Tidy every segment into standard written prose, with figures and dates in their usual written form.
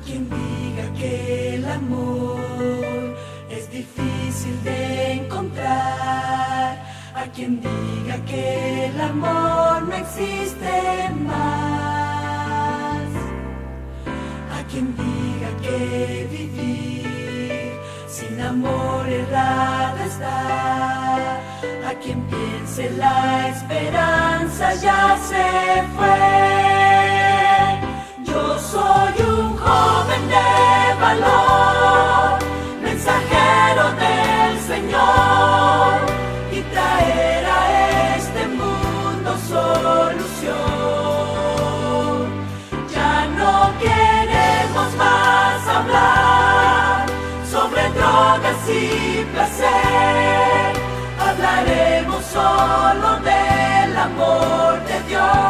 quien diga que el amor es difícil de encontrar, a quien diga que el amor no existe más, a quien diga que vivir sin amor errado está, a quien piense la esperanza ya se fue. Yo soy un joven de valor, mensajero del Señor, y traer a este mundo solución. Ya no queremos más hablar sobre drogas y placer, hablaremos solo del amor de Dios.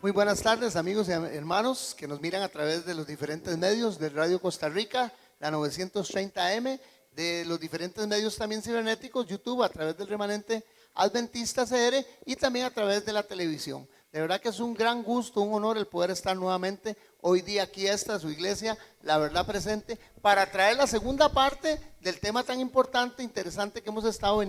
Muy buenas tardes, amigos y hermanos que nos miran a través de los diferentes medios de Radio Costa Rica, la 930 AM, de los diferentes medios también cibernéticos, YouTube, a través del Remanente Adventista CR y también a través de la televisión. De verdad que es un gran gusto, un honor el poder estar nuevamente hoy día aquí a su iglesia, La Verdad Presente, para traer la segunda parte del tema tan importante, interesante que hemos estado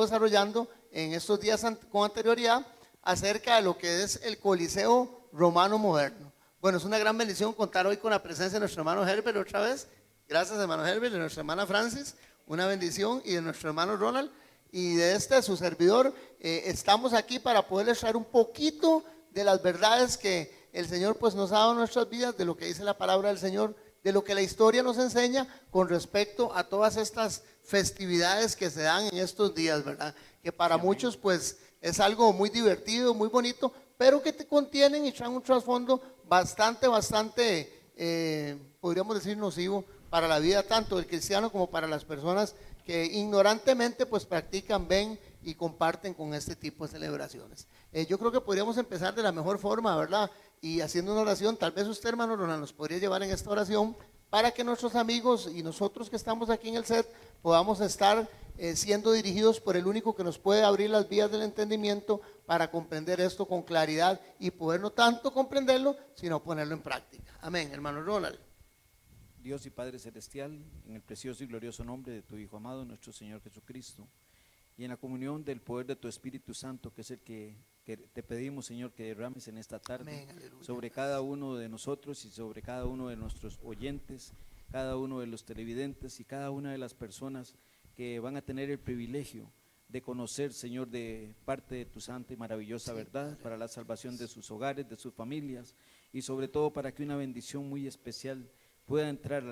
desarrollando en estos días con anterioridad, acerca de lo que es el Coliseo Romano moderno. Bueno, es una gran bendición contar hoy con la presencia de nuestro hermano Herbert otra vez. Gracias, hermano Herbert, de nuestra hermana Francis, una bendición, y de nuestro hermano Ronald, y de su servidor. Estamos aquí para poderles traer un poquito de las verdades que el Señor pues nos ha dado en nuestras vidas, de lo que dice la palabra del Señor, de lo que la historia nos enseña con respecto a todas estas festividades que se dan en estos días, ¿verdad? Que para muchos pues es algo muy divertido, muy bonito, pero que te contienen y traen un trasfondo bastante, podríamos decir, nocivo para la vida tanto del cristiano como para las personas que ignorantemente pues practican, ven y comparten con este tipo de celebraciones. Yo creo que podríamos empezar de la mejor forma, ¿verdad? Y haciendo una oración. Tal vez usted, hermano Ronald, nos podría llevar en esta oración para que nuestros amigos y nosotros que estamos aquí en el set podamos estar siendo dirigidos por el único que nos puede abrir las vías del entendimiento para comprender esto con claridad y poder no tanto comprenderlo, sino ponerlo en práctica. Amén, hermano Ronald. Dios y Padre Celestial, en el precioso y glorioso nombre de tu Hijo amado, nuestro Señor Jesucristo, y en la comunión del poder de tu Espíritu Santo, que es el que te pedimos, Señor, que derrames en esta tarde. Amén, sobre cada uno de nosotros y sobre cada uno de nuestros oyentes, cada uno de los televidentes y cada una de las personas que van a tener el privilegio de conocer, Señor, de parte de tu santa y maravillosa verdad para la salvación de sus hogares, de sus familias, y sobre todo para que una bendición muy especial pueda entrar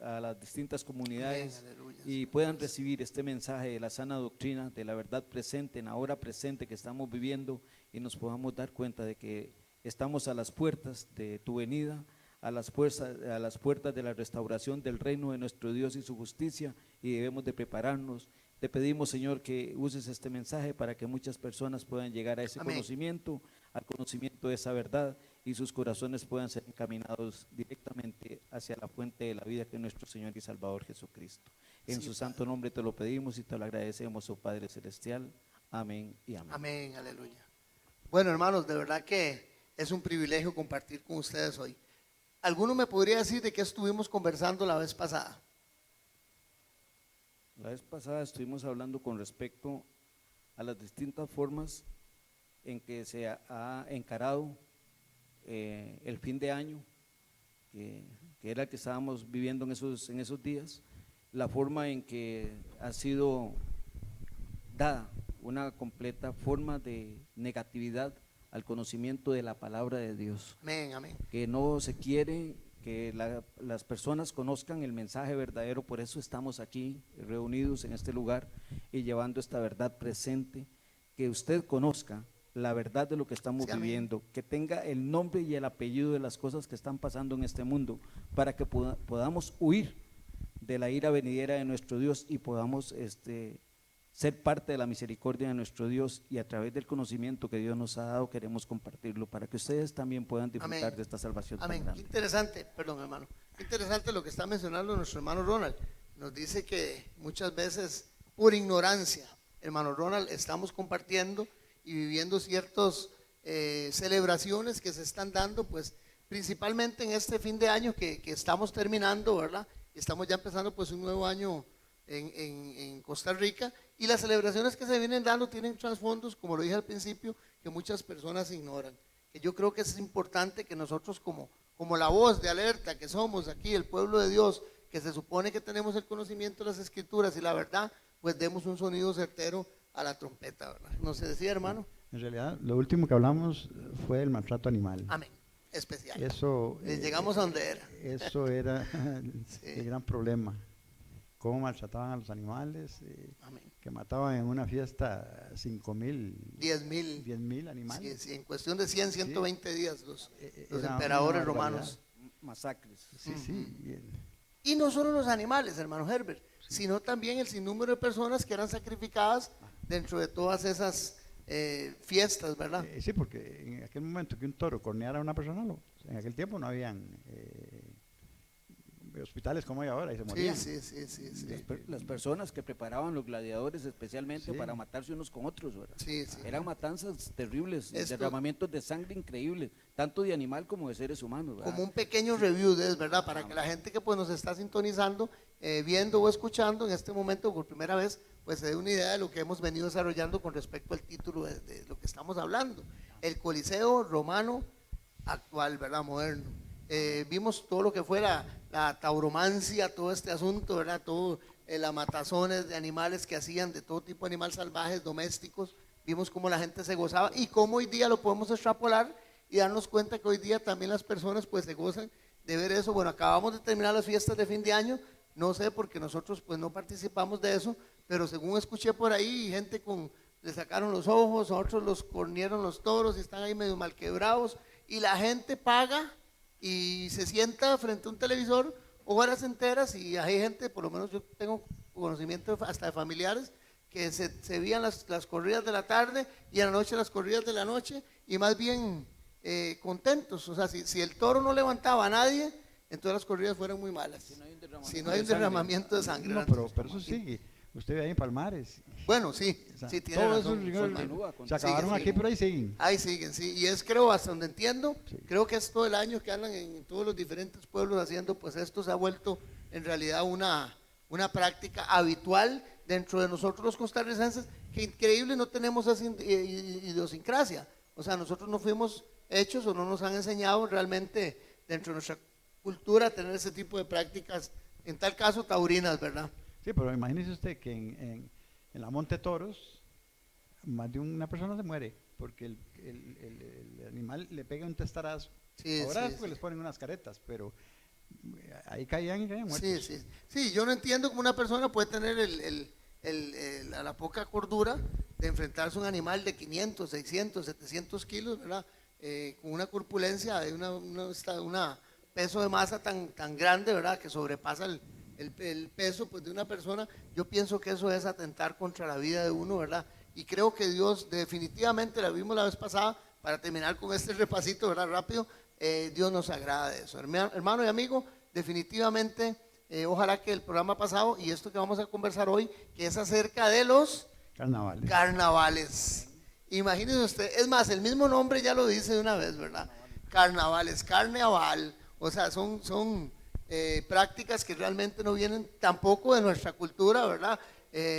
a las distintas comunidades. Amén, y puedan recibir este mensaje de la sana doctrina, de la verdad presente, en la hora presente que estamos viviendo, y nos podamos dar cuenta de que estamos a las puertas de tu venida, a las puertas de la restauración del reino de nuestro Dios y su justicia, y debemos de prepararnos. Te pedimos, Señor, que uses este mensaje para que muchas personas puedan llegar a ese Amén. Conocimiento, al conocimiento de esa verdad, y sus corazones puedan ser encaminados directamente hacia la fuente de la vida, que es nuestro Señor y Salvador Jesucristo. En su santo nombre te lo pedimos y te lo agradecemos, oh Padre Celestial. Amén y amén. Amén, aleluya. Bueno, hermanos, de verdad que es un privilegio compartir con ustedes hoy. ¿Alguno me podría decir de qué estuvimos conversando la vez pasada? La vez pasada estuvimos hablando con respecto a las distintas formas en que se ha encarado el fin de año, que era el que estábamos viviendo en esos días, la forma en que ha sido dada una completa forma de negatividad al conocimiento de la palabra de Dios. Amén, amén. Que no se quiere que las personas conozcan el mensaje verdadero, por eso estamos aquí reunidos en este lugar y llevando esta verdad presente, que usted conozca la verdad de lo que estamos viviendo, que tenga el nombre y el apellido de las cosas que están pasando en este mundo, para que podamos huir de la ira venidera de nuestro Dios y podamos ser parte de la misericordia de nuestro Dios, y a través del conocimiento que Dios nos ha dado queremos compartirlo para que ustedes también puedan disfrutar Amén. De esta salvación. Amén. Tan grande. Qué interesante, perdón hermano, qué interesante lo que está mencionando nuestro hermano Ronald. Nos dice que muchas veces por ignorancia, hermano Ronald, estamos compartiendo y viviendo ciertos celebraciones que se están dando, pues principalmente en este fin de año que estamos terminando, ¿verdad? Estamos ya empezando pues un nuevo año en Costa Rica, y las celebraciones que se vienen dando tienen trasfondos, como lo dije al principio, que muchas personas ignoran. Que yo creo que es importante que nosotros como la voz de alerta que somos aquí, el pueblo de Dios, que se supone que tenemos el conocimiento de las Escrituras y la verdad, pues demos un sonido certero a la trompeta, ¿verdad? ¿No se decía, hermano? En realidad, lo último que hablamos fue el maltrato animal. Amén. Especial. Eso, Llegamos a donde era. eso era Sí. el gran problema. Cómo maltrataban a los animales, Amén. que mataban en una fiesta 5,000, 10,000. 10,000 animales. Sí, sí, en cuestión de 100, 120 días los Era emperadores una romanos. Masacres. Sí, sí. Y no solo los animales, hermano Herbert, sino también el sinnúmero de personas que eran sacrificadas dentro de todas esas fiestas, ¿verdad? Sí, porque en aquel momento que un toro corneara a una persona, en aquel tiempo no habían hospitales como hay ahora y se morían. Sí. Las personas que preparaban los gladiadores especialmente Sí. para matarse unos con otros, ¿verdad? Sí. Eran matanzas terribles, Esto- derramamientos de sangre increíbles, tanto de animal como de seres humanos, ¿verdad? Como un pequeño review de eso, ¿verdad? Para que la gente que pues nos está sintonizando, viendo o escuchando en este momento por primera vez, pues se dé una idea de lo que hemos venido desarrollando con respecto al título de lo que estamos hablando. El Coliseo romano actual, ¿verdad? Moderno. Vimos todo lo que fue la tauromancia, todo este asunto, ¿verdad? Todo las matazones de animales que hacían, de todo tipo de animales salvajes, domésticos. Vimos cómo la gente se gozaba y cómo hoy día lo podemos extrapolar y darnos cuenta que hoy día también las personas pues se gozan de ver eso. Bueno, acabamos de terminar las fiestas de fin de año, no sé porque nosotros pues no participamos de eso, pero según escuché por ahí, gente le sacaron los ojos, a otros los cornieron los toros y están ahí medio mal quebrados, y la gente paga y se sienta frente a un televisor horas enteras, y hay gente, por lo menos yo tengo conocimiento hasta de familiares, que se veían las corridas de la tarde y en la noche las corridas de la noche, y más bien contentos. O sea, si el toro no levantaba a nadie, entonces las corridas fueron muy malas. Si no hay un derramamiento de sangre. No, pero eso sigue. Usted ve ahí en Palmares. Bueno, sí, O sea, sí, tiene todo razón. eso Continúa, se acabaron sigue. aquí, pero ahí siguen. Ahí siguen, sí, y es creo, hasta donde entiendo, Sí. creo que es todo el año que andan en todos los diferentes pueblos haciendo, pues esto se ha vuelto en realidad una práctica habitual dentro de nosotros los costarricenses, que increíble no tenemos esa idiosincrasia. O sea, nosotros no fuimos hechos o no nos han enseñado realmente dentro de nuestra cultura a tener ese tipo de prácticas, en tal caso taurinas, ¿verdad? Sí, pero imagínese usted que en la Monte Toros, más de una persona se muere, porque el animal le pega un testarazo. Sí, Ahora sí, pues sí. les ponen unas caretas, pero ahí caían y caían muertos. Sí, yo no entiendo cómo una persona puede tener la poca cordura de enfrentarse a un animal de 500, 600, 700 kilos, ¿verdad? Con una corpulencia de una peso de masa tan grande, ¿verdad? Que sobrepasa el peso pues, de una persona. Yo pienso que eso es atentar contra la vida de uno, ¿verdad? Y creo que Dios definitivamente, la vimos la vez pasada, para terminar con este repasito, ¿verdad? Rápido, Dios nos agrada de eso. Hermano y amigo, definitivamente, ojalá que el programa pasado y esto que vamos a conversar hoy, que es acerca de los Carnavales. carnavales. Imagínese usted, es más, el mismo nombre ya lo dice de una vez, ¿verdad? Carnavales, carnaval, o sea, son prácticas que realmente no vienen tampoco de nuestra cultura, ¿verdad?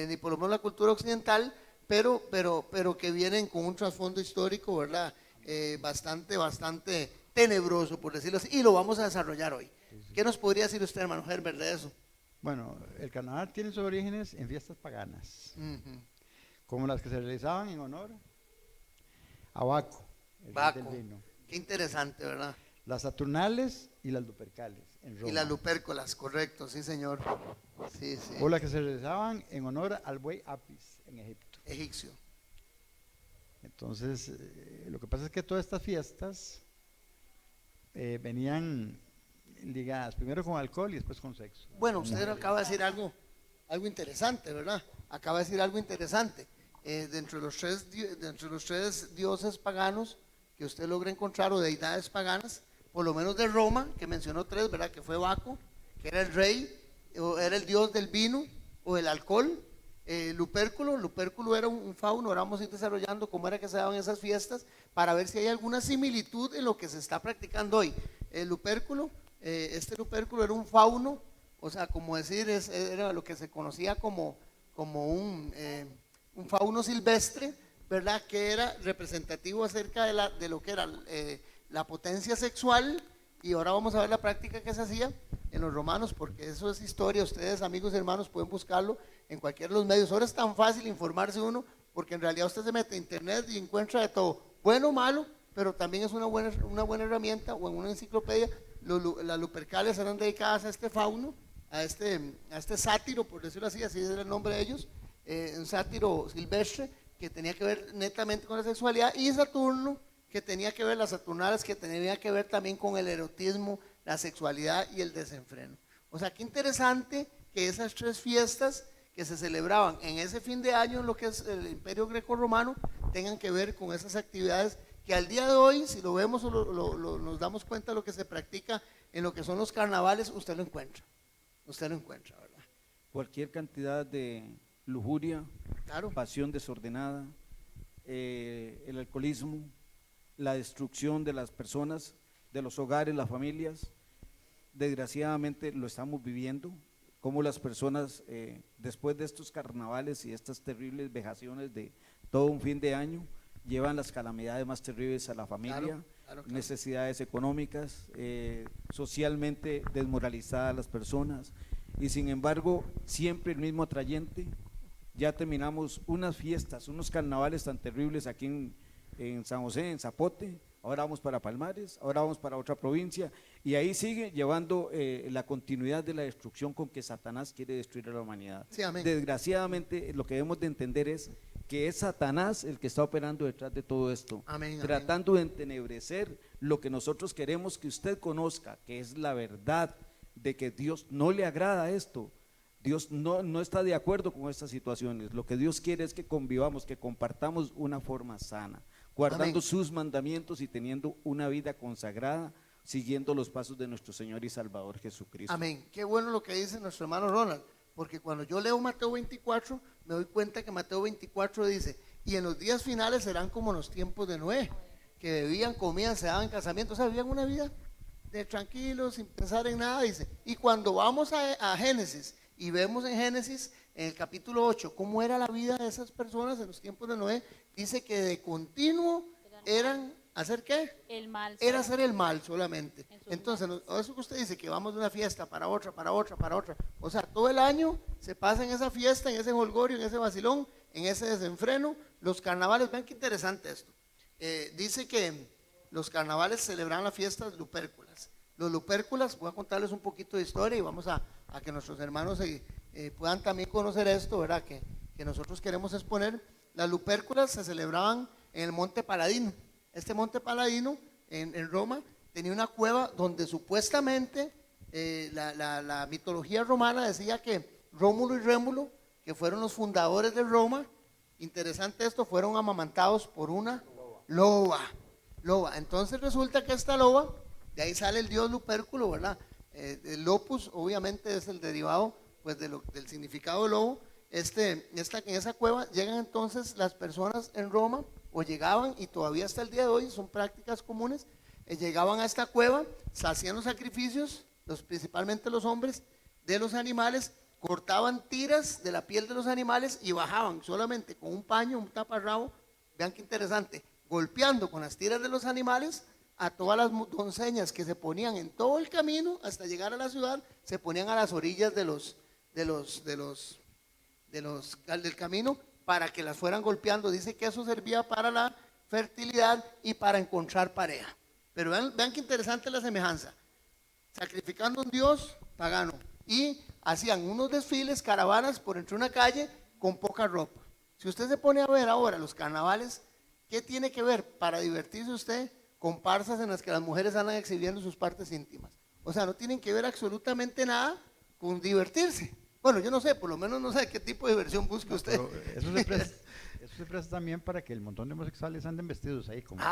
Ni por lo menos la cultura occidental, pero que vienen con un trasfondo histórico, ¿verdad? Bastante tenebroso, por decirlo así, y lo vamos a desarrollar hoy. ¿Qué nos podría decir usted, hermano Herbert, de eso? Bueno, el carnaval tiene sus orígenes en fiestas paganas, Ujú. como las que se realizaban en honor a Baco, el rey Baco. del vino. Qué interesante, ¿verdad? Las Saturnales y las Lupercales en Roma. Y las lupércolas, correcto, sí, señor. Sí. O las que se realizaban en honor al buey Apis en Egipto. Egipcio. Entonces, lo que pasa es que todas estas fiestas venían ligadas primero con alcohol y después con sexo. Bueno, usted acaba de decir algo interesante, ¿verdad? Acaba de decir algo interesante. Dentro de los tres dioses paganos que usted logra encontrar, o deidades paganas, por lo menos de Roma, que mencionó tres, ¿verdad? Que fue Baco, que era el rey, o era el dios del vino o del alcohol, Luperculo era un fauno. Ahora vamos a ir desarrollando cómo era que se daban esas fiestas para ver si hay alguna similitud en lo que se está practicando hoy. El Luperculo, este Luperculo era un fauno, o sea, como decir, era lo que se conocía como un fauno silvestre, ¿verdad? Que era representativo acerca de lo que era la potencia sexual. Y ahora vamos a ver la práctica que se hacía en los romanos, porque eso es historia. Ustedes, amigos y hermanos, pueden buscarlo en cualquiera de los medios. Ahora es tan fácil informarse uno, porque en realidad usted se mete a internet y encuentra de todo, bueno o malo, pero también es una buena herramienta, o en una enciclopedia. Las Lupercales eran dedicadas a este fauno, a este sátiro, por decirlo así es el nombre de ellos, un sátiro silvestre que tenía que ver netamente con la sexualidad, y Saturno, que tenía que ver, las Saturnales, que tenía que ver también con el erotismo, la sexualidad y el desenfreno. O sea, qué interesante que esas tres fiestas que se celebraban en ese fin de año en lo que es el Imperio Greco-Romano tengan que ver con esas actividades que al día de hoy, si lo vemos o nos damos cuenta de lo que se practica en lo que son los carnavales, usted lo encuentra, ¿verdad? Cualquier cantidad de lujuria, Claro. pasión desordenada, el alcoholismo, la destrucción de las personas, de los hogares, las familias, desgraciadamente lo estamos viviendo, como las personas después de estos carnavales y estas terribles vejaciones de todo un fin de año, llevan las calamidades más terribles a la familia, Claro. necesidades económicas, socialmente desmoralizadas las personas, y sin embargo siempre el mismo atrayente. Ya terminamos unas fiestas, unos carnavales tan terribles aquí en San José, en Zapote, ahora vamos para Palmares, ahora vamos para otra provincia, y ahí sigue llevando la continuidad de la destrucción con que Satanás quiere destruir a la humanidad. Sí, amén. Desgraciadamente, lo que debemos de entender es que es Satanás el que está operando detrás de todo esto, Amén, amén. tratando de entenebrecer lo que nosotros queremos que usted conozca, que es la verdad de que Dios no le agrada esto. Dios no está de acuerdo con estas situaciones. Lo que Dios quiere es que convivamos, que compartamos una forma sana, guardando Amén. sus mandamientos y teniendo una vida consagrada, siguiendo los pasos de nuestro Señor y Salvador Jesucristo. Amén. Qué bueno lo que dice nuestro hermano Ronald, porque cuando yo leo Mateo 24, me doy cuenta que Mateo 24 dice, y en los días finales serán como en los tiempos de Noé, que bebían, comían, se daban casamientos, o sea, vivían una vida de tranquilos, sin pensar en nada, dice. Y cuando vamos a Génesis, y vemos en Génesis, en el capítulo 8, cómo era la vida de esas personas en los tiempos de Noé, dice que de continuo eran, ¿hacer qué? El mal. Era hacer el mal solamente. En sus Entonces, eso que usted dice, que vamos de una fiesta para otra, para otra, para otra. O sea, todo el año se pasa en esa fiesta, en ese jolgorio, en ese vacilón, en ese desenfreno. Los carnavales, vean qué interesante esto. Dice que los carnavales celebran las fiestas lupérculas. Los lupérculas, voy a contarles un poquito de historia y vamos a que nuestros hermanos puedan también conocer esto, ¿verdad? Que nosotros queremos exponer. Las lupérculas se celebraban en el Monte Paladino. Este Monte Paladino en Roma tenía una cueva donde supuestamente la mitología romana decía que Rómulo y Rémulo, que fueron los fundadores de Roma, interesante esto, fueron amamantados por una loba. Entonces resulta que esta loba, de ahí sale el dios Lupérculo, ¿verdad? El lopus obviamente es el derivado pues del significado de lobo. En esa cueva llegan entonces las personas en Roma, o llegaban, y todavía hasta el día de hoy son prácticas comunes, llegaban a esta cueva, se hacían los sacrificios, principalmente los hombres, de los animales, cortaban tiras de la piel de los animales y bajaban solamente con un paño, un taparrabo, vean qué interesante, golpeando con las tiras de los animales a todas las doncellas que se ponían en todo el camino hasta llegar a la ciudad, se ponían a las orillas del camino para que las fueran golpeando. Dice que eso servía para la fertilidad y para encontrar pareja. Pero vean qué interesante la semejanza. Sacrificando a un dios pagano, y hacían unos desfiles, caravanas por entre una calle con poca ropa. Si usted se pone a ver ahora los carnavales, ¿qué tiene que ver para divertirse usted? Comparsas en las que las mujeres andan exhibiendo sus partes íntimas. O sea, no tienen que ver absolutamente nada con divertirse. Bueno, yo no sé, por lo menos no sé qué tipo de diversión busque usted. Eso se presta también para que el montón de homosexuales anden vestidos ahí como.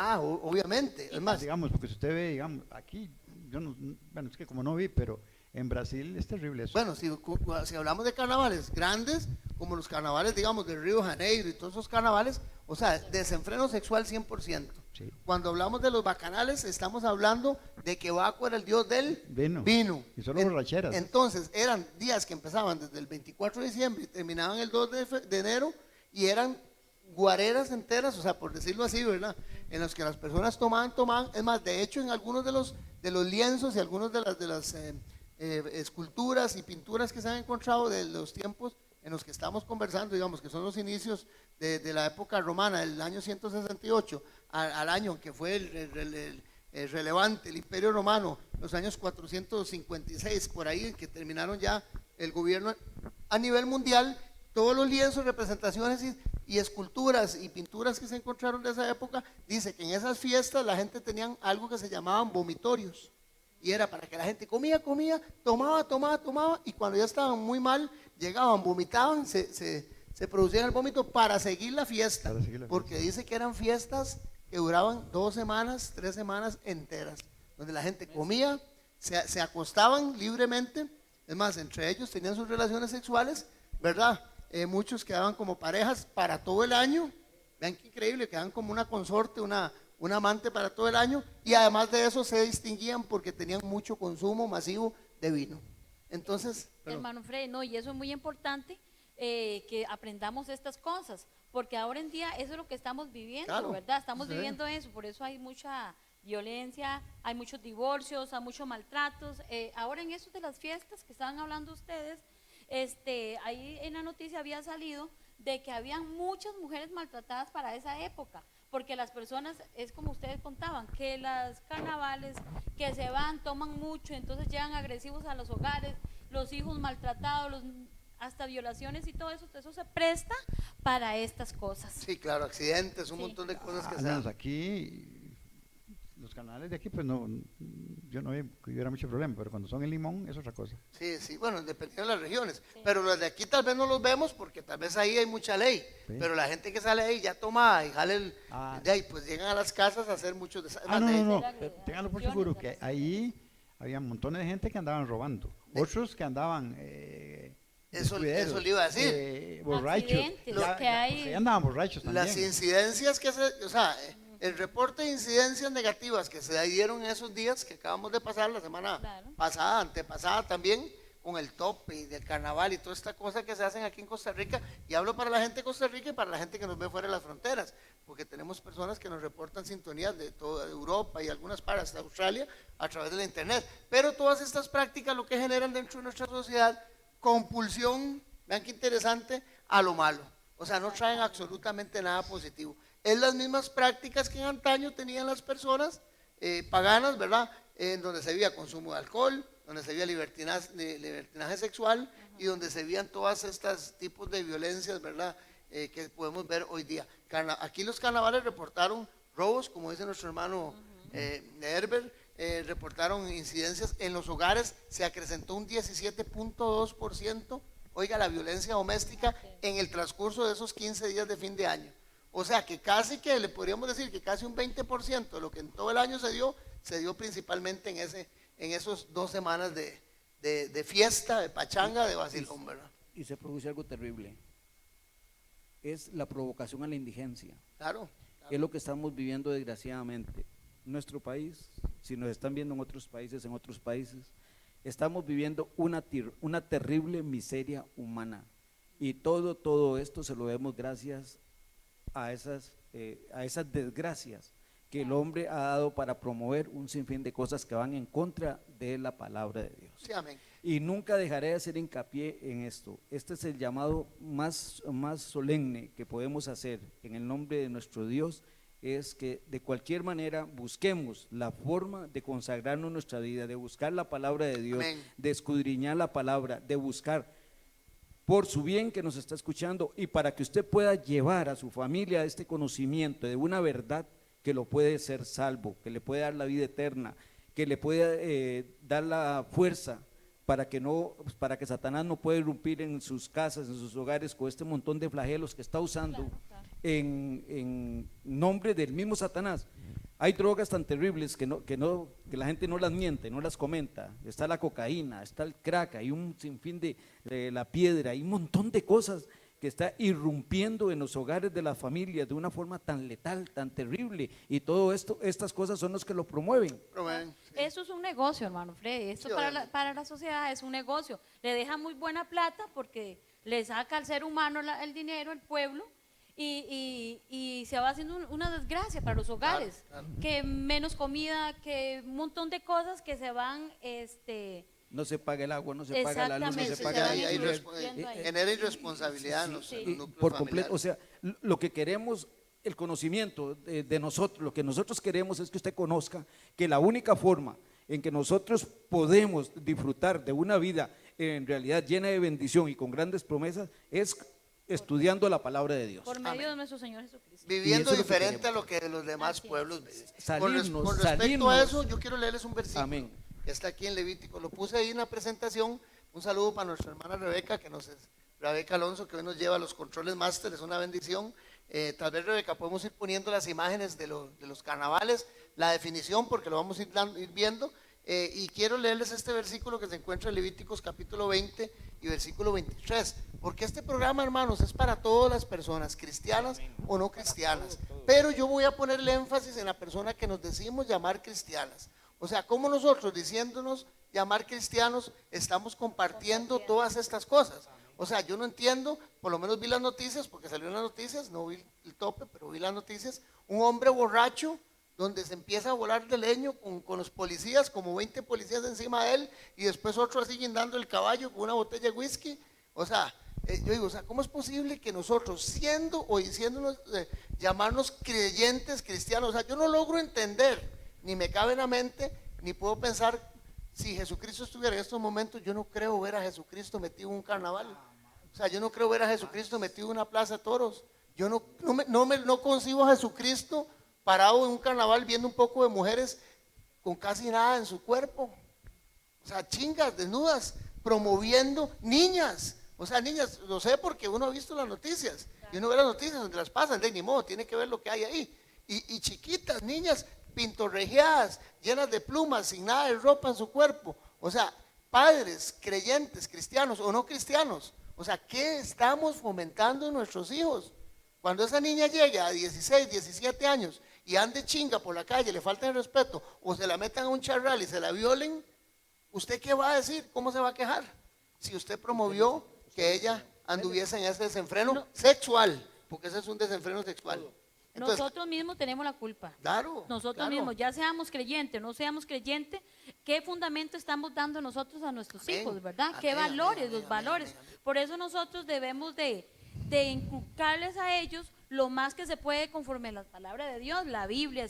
Obviamente. Es más, Digamos, porque si usted ve, digamos, aquí, yo no, bueno, es que como no vi, pero En Brasil es terrible eso. Bueno, si hablamos de carnavales grandes, como los carnavales, digamos, de Río de Janeiro y todos esos carnavales, o sea, desenfreno sexual 100%. Sí. Cuando hablamos de los bacanales, estamos hablando de que Baco era el dios del Vino. Y solo borracheras. Entonces, eran días que empezaban desde el 24 de diciembre y terminaban el 2 de enero, y eran guareras enteras, o sea, por decirlo así, ¿verdad? En los que las personas tomaban. Es más, de hecho, en algunos de los lienzos y algunos de las esculturas y pinturas que se han encontrado de los tiempos en los que estamos conversando, digamos que son los inicios de la época romana, del año 168 al año que fue el relevante, el Imperio Romano, los años 456, por ahí, en que terminaron ya el gobierno a nivel mundial. Todos los lienzos, representaciones y esculturas y pinturas que se encontraron de esa época, dice que en esas fiestas la gente tenían algo que se llamaban vomitorios, y era para que la gente comía, tomaba, y cuando ya estaban muy mal, llegaban, vomitaban, se producían el vómito para seguir la fiesta, porque dice que eran fiestas que duraban 2 semanas, 3 semanas enteras, donde la gente comía, se acostaban libremente, es más, entre ellos tenían sus relaciones sexuales, ¿verdad? Muchos quedaban como parejas para todo el año. Vean qué increíble, quedaban como una consorte, una amante para todo el año, y además de eso se distinguían porque tenían mucho consumo masivo de vino. Entonces, hermano Freddy, no, y eso es muy importante, que aprendamos estas cosas, porque ahora en día eso es lo que estamos viviendo, claro, ¿verdad? Estamos sí, viviendo eso, por eso hay mucha violencia, hay muchos divorcios, hay muchos maltratos. Ahora en eso de las fiestas que estaban hablando ustedes, ahí en la noticia había salido de que habían muchas mujeres maltratadas para esa época, porque las personas, es como ustedes contaban, que las carnavales, que se van, toman mucho, entonces llegan agresivos a los hogares, los hijos maltratados, hasta violaciones y todo eso se presta para estas cosas. sí, claro, accidentes, un Sí. montón de cosas que Al se menos dan. aquí, los canales de aquí, pues no, yo no hubiera mucho problema, pero cuando son en Limón es otra cosa. Sí, bueno, dependiendo de las regiones. Sí. Pero los de aquí tal vez no los vemos porque tal vez ahí hay mucha ley. Sí. Pero la gente que sale ahí ya toma y jale Ah. de ahí, pues llegan a las casas a hacer muchos Ah, no, de- ténganlo por de- seguro de- que ahí había montones de gente que andaban robando, otros que andaban Eso descuideros, le iba a decir. borrachos, Accidentes, ya- que ya- hay- ya andaban borrachos también. Las incidencias o sea, el reporte de incidencias negativas que se dieron en esos días que acabamos de pasar, la semana Claro. pasada, antepasada también, con el tope y del carnaval y toda esta cosa que se hacen aquí en Costa Rica, y hablo para la gente de Costa Rica y para la gente que nos ve fuera de las fronteras, porque tenemos personas que nos reportan sintonías de toda Europa y algunas partes de Australia a través de la internet, pero todas estas prácticas lo que generan dentro de nuestra sociedad, compulsión, vean qué interesante, a lo malo, o sea, no traen absolutamente nada positivo. Es las mismas prácticas que en antaño tenían las personas paganas, ¿verdad? En donde se veía consumo de alcohol, donde se veía libertinaje sexual y donde se veían todas estas tipos de violencias, ¿verdad? Que podemos ver hoy día. Aquí los carnavales reportaron robos, como dice nuestro hermano Herbert, reportaron incidencias en los hogares, se acrecentó un 17.2%, oiga, la violencia doméstica en el transcurso de esos 15 días de fin de año. O sea que casi que le podríamos decir que casi un 20% de lo que en todo el año se dio principalmente en esos 2 semanas de fiesta, de pachanga, de vacilón, ¿verdad? Y se produce algo terrible. Es la provocación a la indigencia. Claro. Es lo que estamos viviendo desgraciadamente. Nuestro país, si nos están viendo en otros países, estamos viviendo una terrible miseria humana. Y todo esto se lo debemos gracias a esas desgracias que el hombre ha dado para promover un sinfín de cosas que van en contra de la palabra de Dios. Sí, amén. Y nunca dejaré de hacer hincapié en esto. Este es el llamado más solemne que podemos hacer en el nombre de nuestro Dios, es que de cualquier manera busquemos la forma de consagrarnos nuestra vida, de buscar la palabra de Dios, Amén. de escudriñar la palabra, de buscar por su bien que nos está escuchando y para que usted pueda llevar a su familia este conocimiento de una verdad que lo puede ser salvo, que le puede dar la vida eterna, que le puede dar la fuerza para que Satanás no pueda irrumpir en sus casas, en sus hogares con este montón de flagelos que está usando Claro. en nombre del mismo Satanás Hay drogas tan terribles que la gente no las miente, no las comenta. Está la cocaína, está el crack, hay un sinfín de la piedra, hay un montón de cosas que está irrumpiendo en los hogares de las familias de una forma tan letal, tan terrible, y todo esto, estas cosas son los que lo promueven. Promueven, sí. Eso es un negocio, hermano Freddy. Esto Sí, para la sociedad es un negocio. Le deja muy buena plata porque le saca al ser humano el dinero, el pueblo, y se va haciendo una desgracia para los hogares. Claro. Que menos comida, que un montón de cosas que se van, No se paga el agua, no se paga la luz, no Exactamente, se se paga van Hay el incluyendo ahí. genera irresponsabilidad en los Sí. en los y núcleos por completo, familiares. o sea, lo que queremos, el conocimiento de nosotros, lo que nosotros queremos es que usted conozca que la única forma en que nosotros podemos disfrutar de una vida en realidad llena de bendición y con grandes promesas es estudiando la palabra de Dios. Por medio de nuestro Señor Jesucristo. Y Viviendo eso es lo que diferente a queremos. lo que los demás Así es. pueblos viven. Salirnos, Con respecto salirnos. a eso, yo quiero leerles un versículo. Amén. Que está aquí en Levítico. Lo puse ahí en la presentación. Un saludo para nuestra hermana Rebeca, Rebeca Alonso, que hoy nos lleva a los controles máster, es una bendición. Tal vez, Rebeca, podemos ir poniendo las imágenes de los carnavales, la definición, porque lo vamos a ir viendo. Y quiero leerles este versículo que se encuentra en Levíticos capítulo 20 y versículo 23, porque este programa, hermanos, es para todas las personas, cristianas o no cristianas, pero yo voy a ponerle énfasis en la persona que nos decimos llamar cristianas. O sea, como nosotros diciéndonos llamar cristianos estamos compartiendo todas estas cosas. O sea, yo no entiendo, por lo menos vi las noticias, porque salió en las noticias, no vi el tope, pero vi las noticias, un hombre borracho donde se empieza a volar de leño con los policías, como 20 policías encima de él, y después otro así guindando el caballo con una botella de whisky. O sea, yo digo, o sea, ¿cómo es posible que nosotros, siendo o diciéndonos, llamarnos creyentes cristianos, o sea, yo no logro entender, ni me cabe en la mente, ni puedo pensar, si Jesucristo estuviera en estos momentos, yo no creo ver a Jesucristo metido en un carnaval. O sea, yo no creo ver a Jesucristo metido en una plaza de toros. Yo no concibo a Jesucristo parado en un carnaval viendo un poco de mujeres con casi nada en su cuerpo. O sea, chingas, desnudas, promoviendo niñas. O sea, niñas, lo sé porque uno ha visto las noticias. Y uno ve las noticias donde las pasan, de ni modo, tiene que ver lo que hay ahí. Y chiquitas, niñas, pintorrejeadas, llenas de plumas, sin nada de ropa en su cuerpo. O sea, padres, creyentes, cristianos o no cristianos. O sea, ¿qué estamos fomentando en nuestros hijos? Cuando esa niña llegue a 16, 17 años y ande chinga por la calle, le falta el respeto, o se la metan a un charral y se la violen, ¿usted qué va a decir? ¿Cómo se va a quejar? Si usted promovió que ella anduviese en ese desenfreno sexual, porque ese es un desenfreno sexual. Entonces, Nosotros mismos tenemos la culpa. claro, Nosotros claro. mismos, ya seamos creyentes, no seamos creyentes, ¿qué fundamento estamos dando nosotros a nuestros Amén. hijos, verdad? ¿Qué Amén, valores, amén, los amén, valores? amén, amén. Por eso nosotros debemos de inculcarles a ellos lo más que se puede conforme a la palabra de Dios, la Biblia,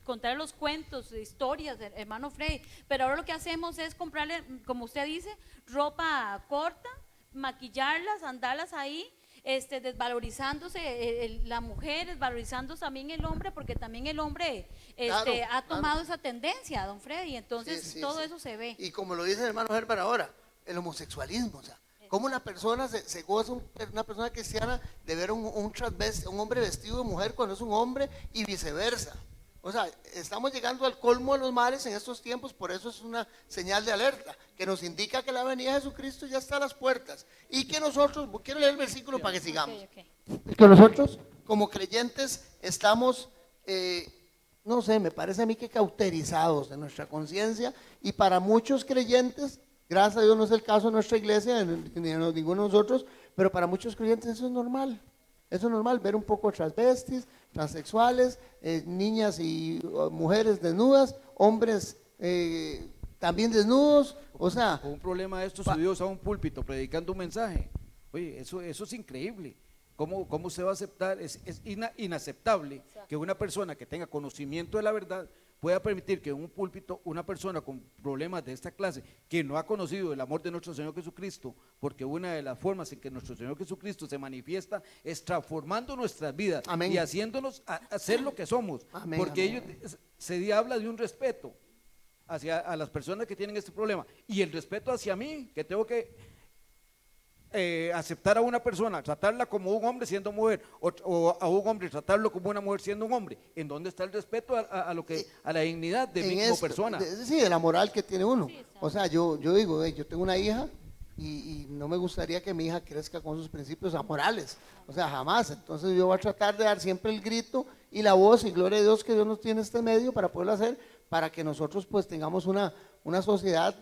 contar los cuentos, historias, hermano Freddy. Pero ahora lo que hacemos es comprarle, como usted dice, ropa corta, maquillarlas, andarlas ahí, desvalorizándose la mujer, desvalorizándose también el hombre, porque también el hombre Claro, ha tomado claro. esa tendencia, don Freddy, entonces Sí, sí, todo sí. eso se ve. Y como lo dice el hermano Herbert ahora, el homosexualismo, o sea, cómo una persona se goza, una persona cristiana, de ver un hombre vestido de mujer cuando es un hombre y viceversa. O sea, estamos llegando al colmo de los males en estos tiempos, por eso es una señal de alerta, que nos indica que la venida de Jesucristo ya está a las puertas. Y que nosotros, quiero leer el versículo para que sigamos. Ok. Que nosotros como creyentes estamos, no sé, me parece a mí que cauterizados de nuestra conciencia, y para muchos creyentes, gracias a Dios no es el caso de nuestra iglesia, ni de ninguno de nosotros, pero para muchos creyentes eso es normal. Eso es normal, ver un poco transvestis, transexuales, niñas y mujeres desnudas, hombres también desnudos, o sea, Con un problema de esto subió a un púlpito predicando un mensaje. Oye, eso es increíble. ¿Cómo se va a aceptar? Es inaceptable que una persona que tenga conocimiento de la verdad pueda permitir que en un púlpito una persona con problemas de esta clase, que no ha conocido el amor de nuestro Señor Jesucristo, porque una de las formas en que nuestro Señor Jesucristo se manifiesta es transformando nuestras vidas. Amén. Y haciéndonos a ser lo que somos. Amén, Porque amén. se habla de un respeto hacia a las personas que tienen este problema, y el respeto hacia mí, que tengo que aceptar a una persona, tratarla como un hombre siendo mujer, o a un hombre tratarlo como una mujer siendo un hombre. ¿En dónde está el respeto a la dignidad de mí en como esto, persona? sí, de la moral que tiene uno. Sí, exacto. O sea, yo digo, yo tengo una hija y no me gustaría que mi hija crezca con sus principios amorales. O sea, jamás. Entonces yo voy a tratar de dar siempre el grito y la voz, y gloria a Dios que Dios nos tiene este medio para poderlo hacer, para que nosotros pues tengamos una sociedad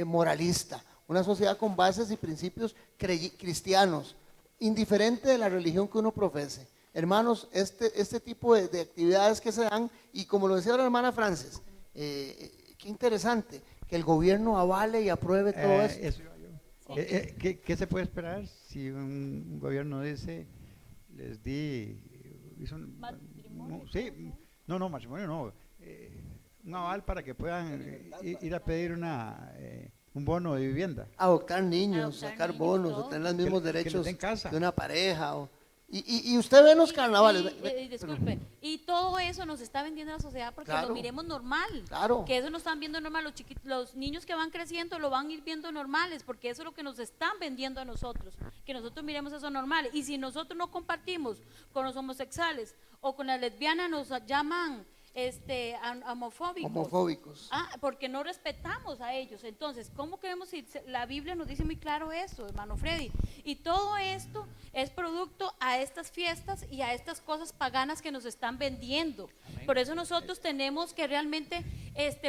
moralista, una sociedad con bases y principios cristianos, indiferente de la religión que uno profese. Hermanos, este tipo de actividades que se dan, y como lo decía la hermana Frances, qué interesante que el gobierno avale y apruebe todo esto. Eso iba yo. ¿Qué se puede esperar si un gobierno dice, les di, hizo Matrimonio, sí, no, matrimonio no, un aval para que puedan ir a pedir un bono de vivienda? Adoptar niños, Adoptar sacar niños, bonos, todo. o tener los mismos Que les derechos den casa. de una pareja. Y usted ve en los carnavales. Disculpe, y todo eso nos está vendiendo la sociedad porque Claro. lo miremos normal. Claro. Que eso nos están viendo normal, los niños que van creciendo lo van a ir viendo normales, porque eso es lo que nos están vendiendo a nosotros, que nosotros miremos eso normal. Y si nosotros no compartimos con los homosexuales o con las lesbianas, nos llaman homofóbicos. Porque no respetamos a ellos. Entonces, ¿cómo queremos ir? La Biblia nos dice muy claro eso, hermano Freddy. Y todo esto es producto a estas fiestas y a estas cosas paganas que nos están vendiendo. Amén. Por eso nosotros tenemos que realmente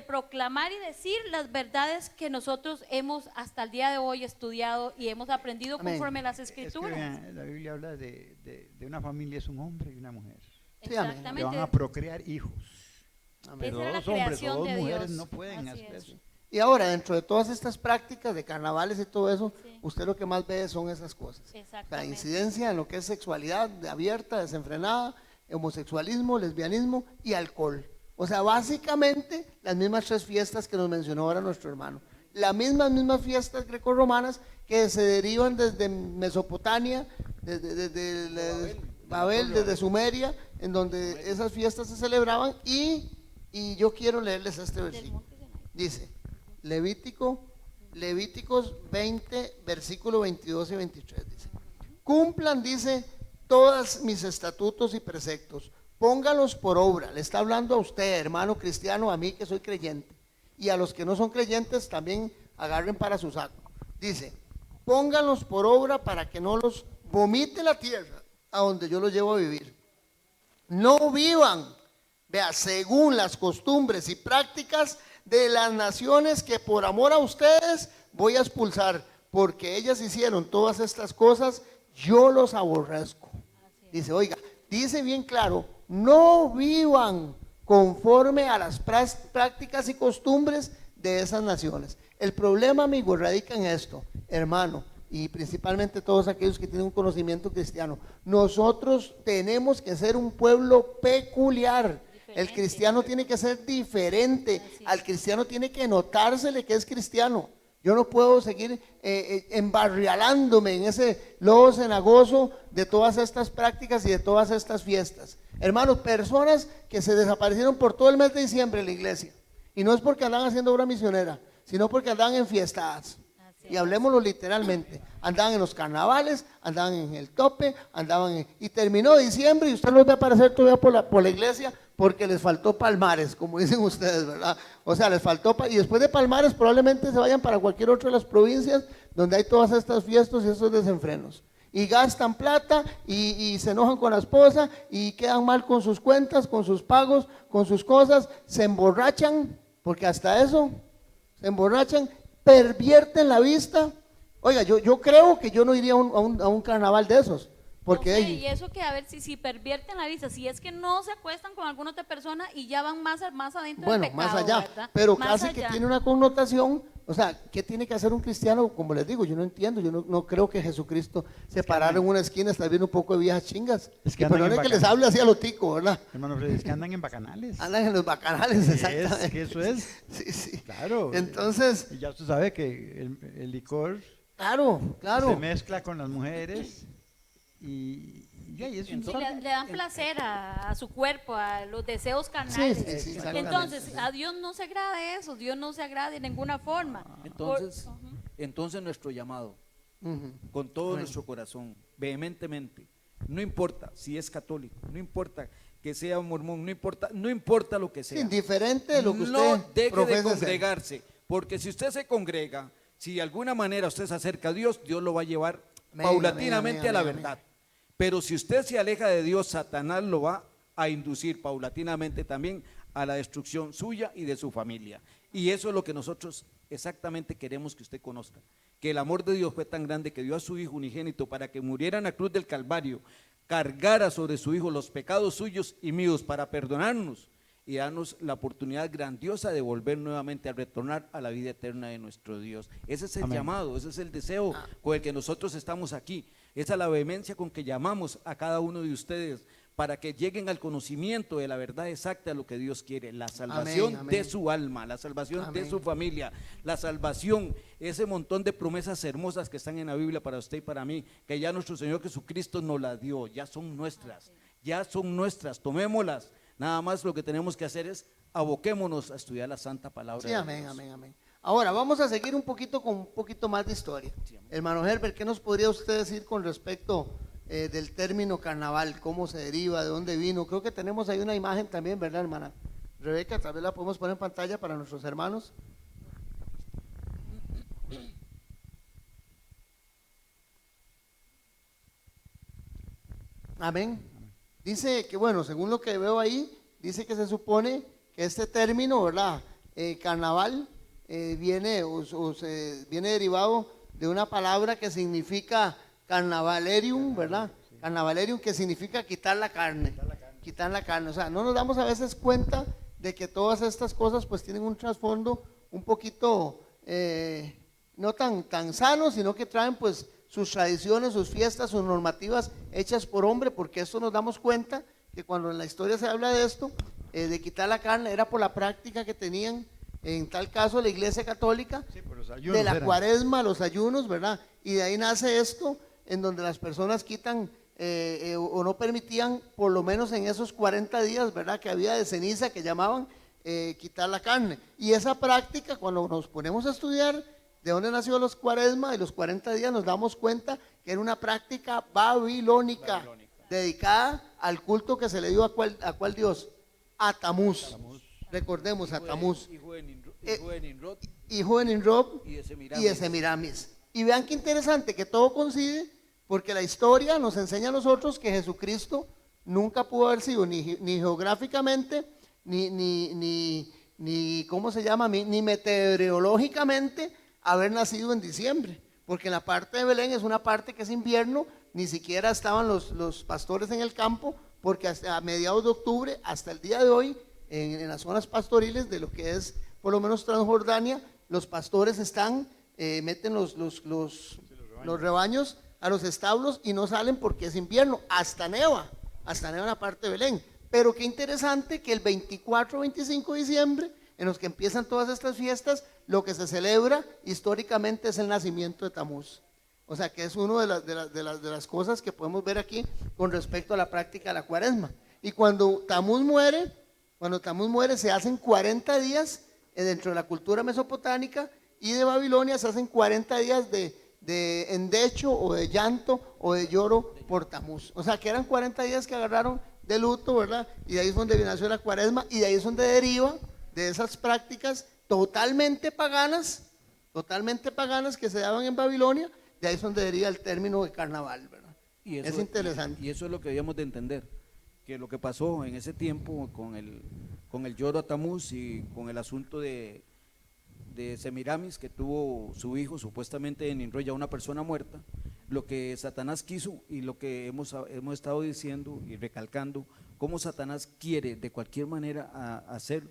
proclamar y decir las verdades que nosotros hemos hasta el día de hoy estudiado y hemos aprendido. Amén. Conforme a las escrituras. Es que, la Biblia habla de una familia, es un hombre y una mujer. Sí, amén. Exactamente. Que van a procrear hijos. Pero Esa era la dos hombres o creación dos de mujeres Dios. no pueden Así hacer es. eso. Y ahora, dentro de todas estas prácticas de carnavales y todo eso, Sí. usted lo que más ve son esas cosas. La Exactamente. incidencia en lo que es sexualidad abierta, desenfrenada, homosexualismo, lesbianismo y alcohol. O sea, básicamente las mismas tres fiestas que nos mencionó ahora nuestro hermano. Las mismas fiestas grecorromanas que se derivan desde Mesopotamia, desde Babel, desde Sumeria, en donde esas fiestas se celebraban. Y yo quiero leerles este versículo. Dice, Levíticos 20, versículo 22 y 23, dice, cumplan, dice, todos mis estatutos y preceptos, póngalos por obra. Le está hablando a usted, hermano cristiano, a mí que soy creyente, y a los que no son creyentes también agarren para su saco. Dice, pónganlos por obra para que no los vomite la tierra a donde yo los llevo a vivir. No vivan, vea, según las costumbres y prácticas de las naciones que por amor a ustedes voy a expulsar, porque ellas hicieron todas estas cosas, yo los aborrezco. Dice, oiga, dice bien claro, no vivan conforme a las prácticas y costumbres de esas naciones. El problema, amigo, radica en esto, hermano, y principalmente todos aquellos que tienen un conocimiento cristiano. Nosotros tenemos que ser un pueblo peculiar. El cristiano tiene que ser diferente. Al cristiano tiene que notársele que es cristiano. Yo no puedo seguir embarrialándome en ese lodo cenagoso de todas estas prácticas y de todas estas fiestas. Hermanos, personas que se desaparecieron por todo el mes de diciembre en la iglesia. Y no es porque andan haciendo obra misionera, sino porque andan enfiestadas. Y hablemoslo literalmente, andaban en los carnavales, andaban en el tope, y terminó diciembre y usted los ve aparecer todavía por la iglesia porque les faltó Palmares, como dicen ustedes, ¿verdad? O sea, les faltó, y después de Palmares probablemente se vayan para cualquier otra de las provincias donde hay todas estas fiestas y estos desenfrenos. Y gastan plata y se enojan con la esposa y quedan mal con sus cuentas, con sus pagos, con sus cosas, se emborrachan, porque hasta eso, se emborrachan, pervierten la vista. Oiga, yo creo que yo no iría a un carnaval de esos. Porque No sé, y eso que a ver si pervierten la vista, si es que no se acuestan con alguna otra persona y ya van más adentro bueno, del pecado, más allá, ¿verdad? pero Más casi allá. que tiene una connotación. O sea, ¿qué tiene que hacer un cristiano? Como les digo, yo no entiendo, yo no creo que Jesucristo se parara en una esquina, está viendo un poco de viejas chingas. Es que Pero no es que les hable así a lo tico, ¿verdad? Hermano Freddy, es que andan en bacanales. Andan en los bacanales, exactamente. Es que eso es. Sí, sí. Claro. Entonces, Y ya usted sabe que el licor claro. se mezcla con las mujeres y es un Sí, le dan placer a su cuerpo, a los deseos carnales. Sí, exactamente. Entonces, a Dios no se agrada eso, Dios no se agrada de ninguna forma. Entonces nuestro llamado Ujú. con todo Amén. nuestro corazón, vehementemente. No importa si es católico, no importa que sea mormón, no importa lo que Sí, sea. indiferente de lo que No usted deje de profese ser. congregarse, porque si usted se congrega, si de alguna manera usted se acerca a Dios, Dios lo va a llevar Amén, paulatinamente amén, a la amén, verdad. Pero si usted se aleja de Dios, Satanás lo va a inducir paulatinamente también a la destrucción suya y de su familia. Y eso es lo que nosotros exactamente queremos que usted conozca, que el amor de Dios fue tan grande que dio a su Hijo unigénito para que muriera en la cruz del Calvario, cargara sobre su Hijo los pecados suyos y míos para perdonarnos y darnos la oportunidad grandiosa de volver nuevamente a retornar a la vida eterna de nuestro Dios. Ese es el Amén. llamado, ese es el deseo con el que nosotros estamos aquí. Esa es la vehemencia con que llamamos a cada uno de ustedes para que lleguen al conocimiento de la verdad exacta de lo que Dios quiere, la salvación amén. de su alma, la salvación Amén. de su familia, la salvación, ese montón de promesas hermosas que están en la Biblia para usted y para mí, que ya nuestro Señor Jesucristo nos las dio, ya son nuestras, tomémoslas. Nada más lo que tenemos que hacer es aboquémonos a estudiar la santa palabra Sí, de amén, Dios. amén, amén. Ahora vamos a seguir un poquito con un poquito más de historia. Hermano Herbert, ¿qué nos podría usted decir con respecto del término carnaval? ¿Cómo se deriva? ¿De dónde vino? Creo que tenemos ahí una imagen también, ¿verdad, hermana Rebeca? Tal vez la podemos poner en pantalla para nuestros hermanos. Amén. Dice que, bueno, según lo que veo ahí, dice que se supone que este término, ¿verdad? Carnaval viene viene derivado de una palabra que significa carnavalerium, ¿verdad? Carnavalerium, que significa quitar la carne. Quitar la carne. O sea, no nos damos a veces cuenta de que todas estas cosas pues tienen un trasfondo un poquito no tan sano, sino que traen pues sus tradiciones, sus fiestas, sus normativas hechas por hombre, porque esto nos damos cuenta que cuando en la historia se habla de esto, de quitar la carne, era por la práctica que tenían, en tal caso la Iglesia Católica, Sí, por los ayunos de la eran. cuaresma, los ayunos, ¿verdad? Y de ahí nace esto, en donde las personas quitan o no permitían, por lo menos en esos 40 días, ¿verdad? Que había de ceniza, que llamaban quitar la carne. Y esa práctica, cuando nos ponemos a estudiar de dónde nació los cuaresma y los 40 días, nos damos cuenta que era una práctica babilónica, dedicada al culto que se le dio a cuál Dios, a Tamuz. Recordemos, a Tamuz, Hijo de Nimrod hijo de Nimrod y de y de Semiramis. Y vean qué interesante que todo coincide, porque la historia nos enseña a nosotros que Jesucristo nunca pudo haber sido ni geográficamente, ni ¿cómo se llama? Ni meteorológicamente haber nacido en diciembre, porque en la parte de Belén es una parte que es invierno, ni siquiera estaban los pastores en el campo, porque hasta a mediados de octubre, hasta el día de hoy, en las zonas pastoriles de lo que es por lo menos Transjordania, los pastores meten los rebaños a los establos y no salen porque es invierno, hasta neva en la parte de Belén. Pero qué interesante que el 24 25 de diciembre, en los que empiezan todas estas fiestas, lo que se celebra históricamente es el nacimiento de Tamuz. O sea que es una de las cosas que podemos ver aquí con respecto a la práctica de la cuaresma. Y cuando Tamuz muere, se hacen 40 días dentro de la cultura mesopotámica y de Babilonia, se hacen 40 días de endecho o de llanto o de lloro por Tamuz. O sea que eran 40 días que agarraron de luto, ¿verdad? Y de ahí es donde nació la cuaresma y de ahí es donde deriva de esas prácticas totalmente paganas que se daban en Babilonia, de ahí es donde deriva el término de carnaval, ¿verdad? Y Es interesante. Y eso es lo que debíamos de entender, que lo que pasó en ese tiempo con el lloro a Tamuz y con el asunto de Semiramis, que tuvo su hijo supuestamente en Nimrod, ya una persona muerta, lo que Satanás quiso y lo que hemos estado diciendo y recalcando, cómo Satanás quiere de cualquier manera hacer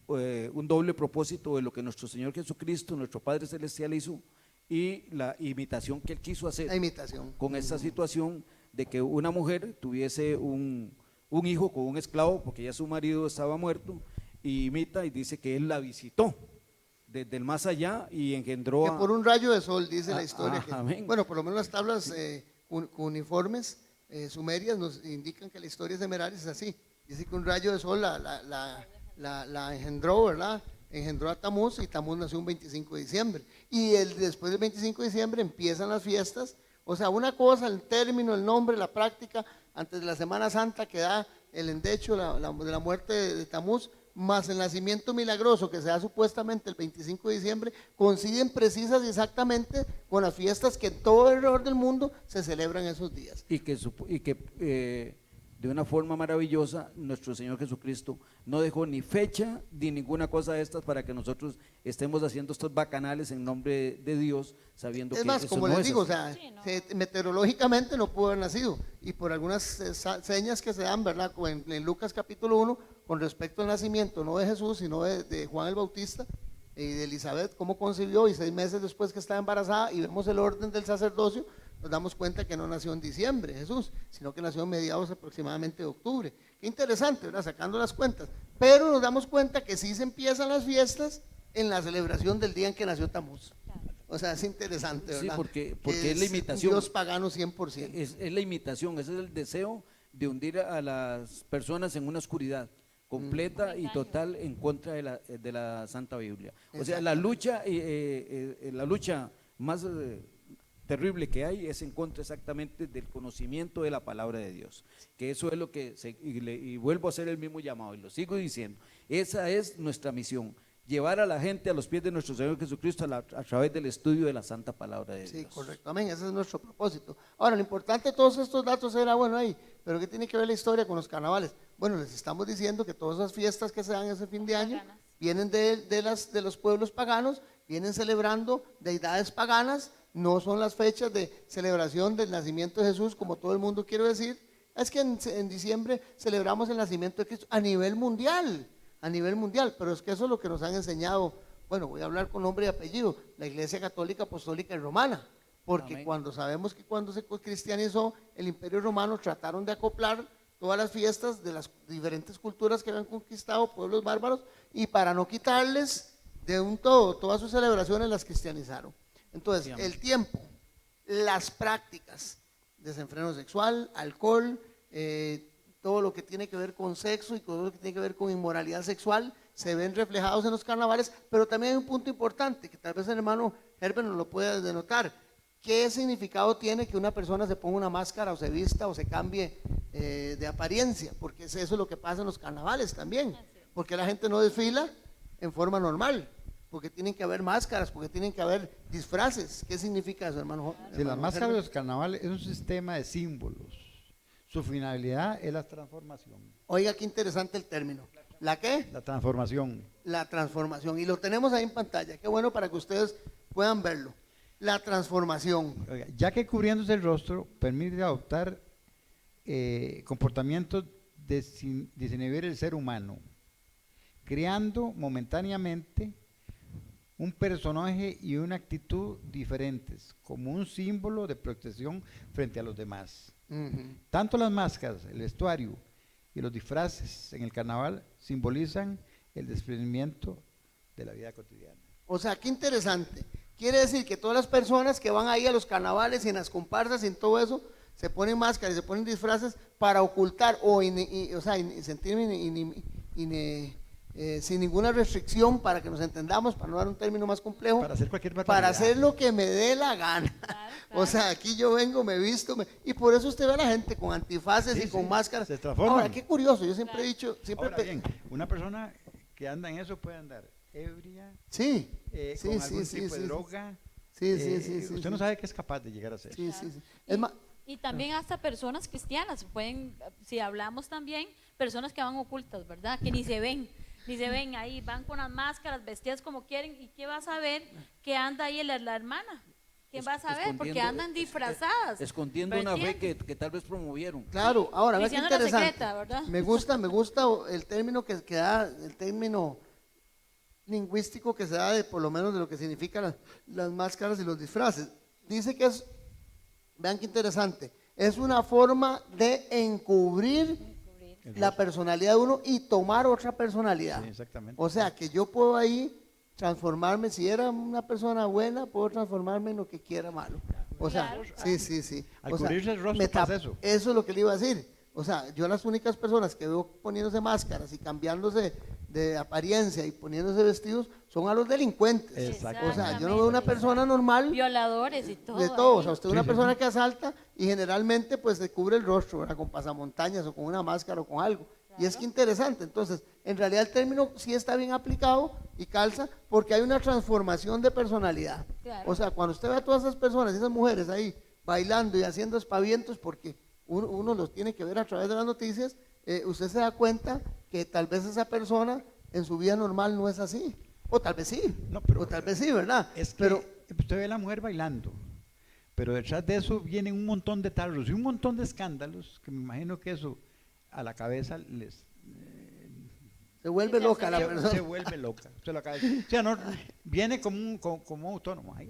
un doble propósito de lo que nuestro Señor Jesucristo, nuestro Padre Celestial hizo y la imitación que él quiso hacer La imitación. con esta situación de que una mujer tuviese un hijo con un esclavo porque ya su marido estaba muerto, y imita y dice que él la visitó desde el más allá y engendró Que por un rayo de sol, dice la Ah, historia. Que, amén. bueno, por lo menos las tablas cuneiformes sumerias nos indican que la historia de Semiramis es así. Dice que un rayo de sol la engendró, ¿verdad? engendró a Tamuz y Tamuz nació un 25 de diciembre. Y después del 25 de diciembre empiezan las fiestas. O sea, una cosa, el término, el nombre, la práctica, antes de la Semana Santa que da el endecho de la muerte de Tamuz, más el nacimiento milagroso que se da supuestamente el 25 de diciembre, coinciden precisas y exactamente con las fiestas que en todo alrededor del mundo se celebran esos días. Y que de una forma maravillosa nuestro Señor Jesucristo no dejó ni fecha ni ninguna cosa de estas para que nosotros estemos haciendo estos bacanales en nombre de Dios, sabiendo Es que más, eso como no les es digo, o así. sea, Sí, no. meteorológicamente no pudo haber nacido, y por algunas señas que se dan, ¿verdad? En Lucas capítulo 1, con respecto al nacimiento, no de Jesús, sino de Juan el Bautista y de Elizabeth, cómo concibió, y 6 meses después que estaba embarazada, y vemos el orden del sacerdocio, nos damos cuenta que no nació en diciembre Jesús, sino que nació a mediados aproximadamente de octubre. Qué interesante, ¿verdad? Sacando las cuentas. Pero nos damos cuenta que sí se empiezan las fiestas en la celebración del día en que nació Tamuz. O sea, es interesante, Sí, ¿verdad? porque Que es la imitación. un Dios pagano 100%. Es la imitación, ese es el deseo de hundir a las personas en una oscuridad completa y total en contra de la Santa Biblia. O sea, la lucha más terrible que hay es en contra exactamente del conocimiento de la palabra de Dios, que eso es lo que, y vuelvo a hacer el mismo llamado y lo sigo diciendo, esa es nuestra misión, llevar a la gente a los pies de nuestro Señor Jesucristo a través del estudio de la santa palabra de Dios. Sí, correcto, amén, ese es nuestro propósito. Ahora, lo importante de todos estos datos era, bueno, ahí, pero ¿qué tiene que ver la historia con los carnavales? Bueno, les estamos diciendo que todas esas fiestas que se dan ese fin de año Paganas. vienen de los pueblos paganos, vienen celebrando deidades paganas, no son las fechas de celebración del nacimiento de Jesús, como todo el mundo quiere decir. Es que en diciembre celebramos el nacimiento de Cristo a nivel mundial, pero es que eso es lo que nos han enseñado. Bueno, voy a hablar con nombre y apellido, la Iglesia Católica Apostólica y Romana, porque Amén. cuando sabemos que cuando se cristianizó el Imperio Romano, trataron de acoplar todas las fiestas de las diferentes culturas que habían conquistado, pueblos bárbaros, y para no quitarles de un todo todas sus celebraciones, las cristianizaron. Entonces, Sí, amén. el tiempo, las prácticas, desenfreno sexual, alcohol, todo lo que tiene que ver con sexo y todo lo que tiene que ver con inmoralidad sexual, se ven reflejados en los carnavales, pero también hay un punto importante que tal vez el hermano Herbert nos lo pueda denotar. ¿Qué significado tiene que una persona se ponga una máscara o se vista o se cambie de apariencia? Porque eso es lo que pasa en los carnavales también, porque la gente no desfila en forma normal, porque tienen que haber máscaras, porque tienen que haber disfraces. ¿Qué significa eso, hermano? Si las hermano máscaras de Herbert? los carnavales es un sistema de símbolos. Su finalidad es la transformación. Oiga, qué interesante el término. ¿La qué? La transformación. La transformación. Y lo tenemos ahí en pantalla. Qué bueno para que ustedes puedan verlo. La transformación. Oiga, ya que cubriéndose el rostro permite adoptar comportamientos de desinhibir el ser humano, creando momentáneamente un personaje y una actitud diferentes, como un símbolo de protección frente a los demás. Ujú. Tanto las máscaras, el vestuario y los disfraces en el carnaval simbolizan el desprendimiento de la vida cotidiana. O sea, qué interesante. Quiere decir que todas las personas que van ahí a los carnavales y en las comparsas y en todo eso, se ponen máscaras y se ponen disfraces para ocultar sentirme sin ninguna restricción, para que nos entendamos, para no dar un término más complejo, Para hacer cualquier para barbaridad. hacer lo que me dé la gana. Claro, O claro. sea, aquí yo vengo, me visto, y por eso usted ve a la gente con antifaces Sí, y con sí, máscaras. se transforman. Ahora, qué curioso, yo siempre he Claro. dicho, Ahora bien, una persona que anda en eso puede andar ebria, sí, con algún tipo de droga. Sí. Usted sí. no sabe qué es capaz de llegar a ser. Sí, sí. Y, Es más, y también hasta personas cristianas, pueden, si hablamos también, personas que van ocultas, ¿verdad? Que ni se ven ahí, van con las máscaras, vestidas como quieren, ¿y qué va a saber que anda ahí la hermana? ¿Quién va a saber? Porque Escondiendo- andan disfrazadas. Escondiendo ¿Me una fe entiendes? que tal vez promovieron. claro, ahora, vea qué Diciendo la interesante. secreta, ¿verdad? Me gusta el término que da, el término lingüístico que se da de por lo menos de lo que significan las máscaras y los disfraces. Dice que es, vean qué interesante, es una forma de encubrir la personalidad de uno y tomar otra personalidad. Sí, exactamente. O sea, que yo puedo ahí transformarme, si era una persona buena, puedo transformarme en lo que quiera malo. O sea, Claro. sí. Al O sea, cubrirse el rostro me pasa tapo. eso. Eso es lo que le iba a decir. O sea, yo las únicas personas que veo poniéndose máscaras y cambiándose de apariencia y poniéndose vestidos son a los delincuentes. Exacto. O sea, yo no veo una persona normal Violadores y todo. de todo. O ahí. sea, usted es una persona que asalta y generalmente pues se cubre el rostro, ¿verdad? Con pasamontañas o con una máscara o con algo. Y es que interesante. Entonces, en realidad el término sí está bien aplicado y calza porque hay una transformación de personalidad. Claro. O sea, cuando usted ve a todas esas personas, esas mujeres ahí bailando y haciendo espavientos, porque uno los tiene que ver a través de las noticias, usted se da cuenta que tal vez esa persona en su vida normal no es así. O tal vez sí. No, pero- o tal vez sí, ¿verdad? Es que pero usted ve a la mujer bailando, pero detrás de eso vienen un montón de tarros y un montón de escándalos que me imagino que eso a la cabeza les se vuelve se loca la acelera. persona. se vuelve loca. Usted lo acaba de decir. O sea, no, viene como autónomo. Ay,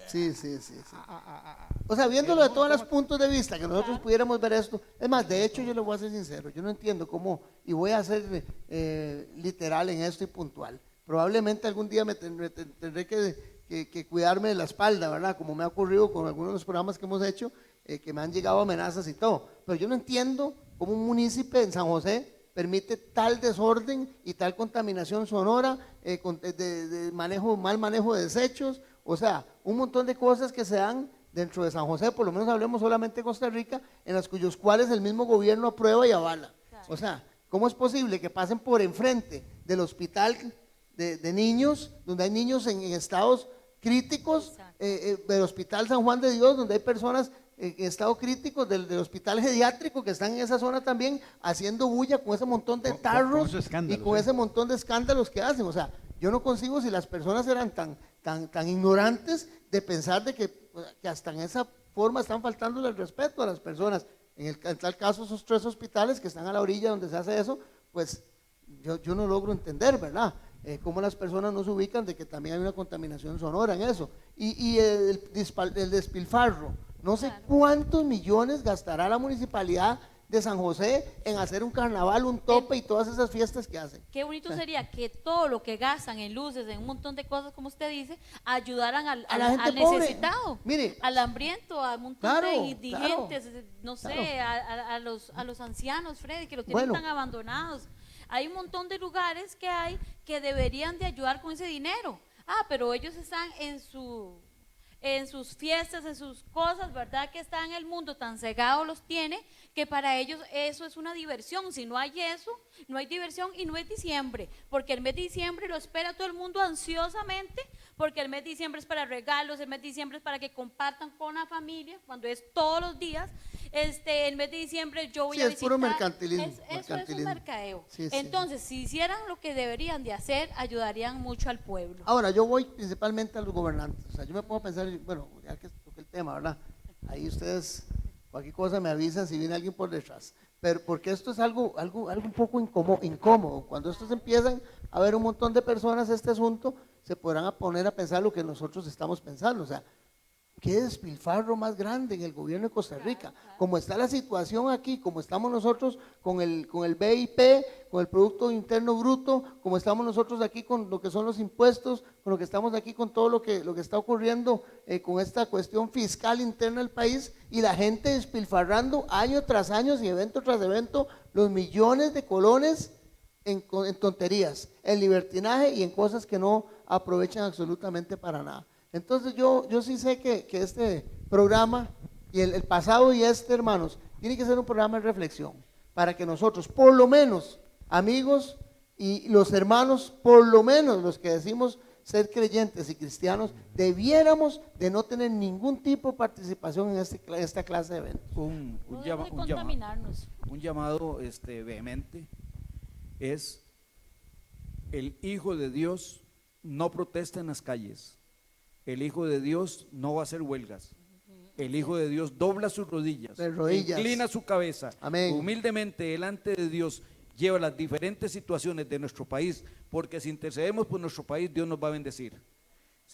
Sí, sí, sí, sí. ah. O sea, viéndolo de No, todos los ¿cómo? puntos de vista, que nosotros Claro. pudiéramos ver esto. Es más, de hecho, yo le voy a ser sincero, yo no entiendo cómo, y voy a ser literal en esto y puntual. Probablemente algún día tendré que cuidarme de la espalda, ¿verdad? Como me ha ocurrido con algunos de los programas que hemos hecho, que me han llegado amenazas y todo. Pero yo no entiendo cómo un municipio en San José permite tal desorden y tal contaminación sonora, de mal manejo de desechos, o sea, un montón de cosas que se dan dentro de San José, por lo menos hablemos solamente de Costa Rica, en las cuyos cuales el mismo gobierno aprueba y avala. O sea, ¿cómo es posible que pasen por enfrente del hospital de niños, donde hay niños en estados críticos, del Hospital San Juan de Dios, donde hay personas en estado crítico, del hospital geriátrico que están en esa zona también haciendo bulla con ese montón de Con tarros esos escándalos, y con ¿eh? ese montón de escándalos que hacen? O sea, yo no consigo, si las personas eran tan ignorantes de pensar de que hasta en esa forma están faltando el respeto a las personas. En tal caso, esos 3 hospitales que están a la orilla donde se hace eso, pues yo no logro entender, ¿verdad? Cómo las personas no se ubican de que también hay una contaminación sonora en eso. Y el despilfarro, no sé cuántos millones gastará la municipalidad de San José en hacer un carnaval, un tope y todas esas fiestas que hacen. Qué bonito sería que todo lo que gastan en luces, en un montón de cosas, como usted dice, ayudaran al, A la al- gente al pobre. necesitado, Mire. al hambriento, a un montón Claro, de indigentes, no sé, claro. a los ancianos, Freddy, que los tienen Bueno. tan abandonados. Hay un montón de lugares que hay que deberían de ayudar con ese dinero. Ah, pero ellos están en sus fiestas, en sus cosas, ¿verdad? Que está en el mundo tan cegado los tiene, que para ellos eso es una diversión. Si no hay eso, no hay diversión y no es diciembre, porque el mes de diciembre lo espera todo el mundo ansiosamente, porque el mes de diciembre es para regalos, el mes de diciembre es para que compartan con la familia, cuando es todos los días. El mes de diciembre yo voy Sí, a es visitar. puro mercantilismo, Eso es mercantilismo. un mercadeo. Sí, sí. Entonces, si hicieran lo que deberían de hacer, ayudarían mucho al pueblo. Ahora, yo voy principalmente a los gobernantes. O sea, yo me pongo a pensar, bueno, ya que toqué el tema, ¿verdad? Ahí ustedes, cualquier cosa me avisan si viene alguien por detrás. Pero porque esto es algo un poco incómodo. Cuando estos empiezan a ver un montón de personas este asunto, se podrán poner a pensar lo que nosotros estamos pensando. O sea, qué despilfarro más grande en el gobierno de Costa Rica. Como está la situación aquí, como estamos nosotros con el BIP, con el Producto Interno Bruto, como estamos nosotros aquí con lo que son los impuestos, con lo que estamos aquí con todo lo que está ocurriendo con esta cuestión fiscal interna del país, y la gente despilfarrando año tras año y evento tras evento los millones de colones en tonterías, en libertinaje y en cosas que no aprovechan absolutamente para nada. Entonces yo sí sé que este programa y el pasado y hermanos, tiene que ser un programa de reflexión para que nosotros, por lo menos, amigos y los hermanos, por lo menos los que decimos ser creyentes y cristianos, debiéramos de no tener ningún tipo de participación en esta clase de eventos. No debemos de contaminarnos. Un llamado vehemente es: el Hijo de Dios no protesta en las calles, el Hijo de Dios no va a hacer huelgas, el Hijo de Dios dobla sus rodillas, De rodillas. inclina su cabeza, Amén. humildemente delante de Dios, lleva las diferentes situaciones de nuestro país, porque si intercedemos por nuestro país, Dios nos va a bendecir.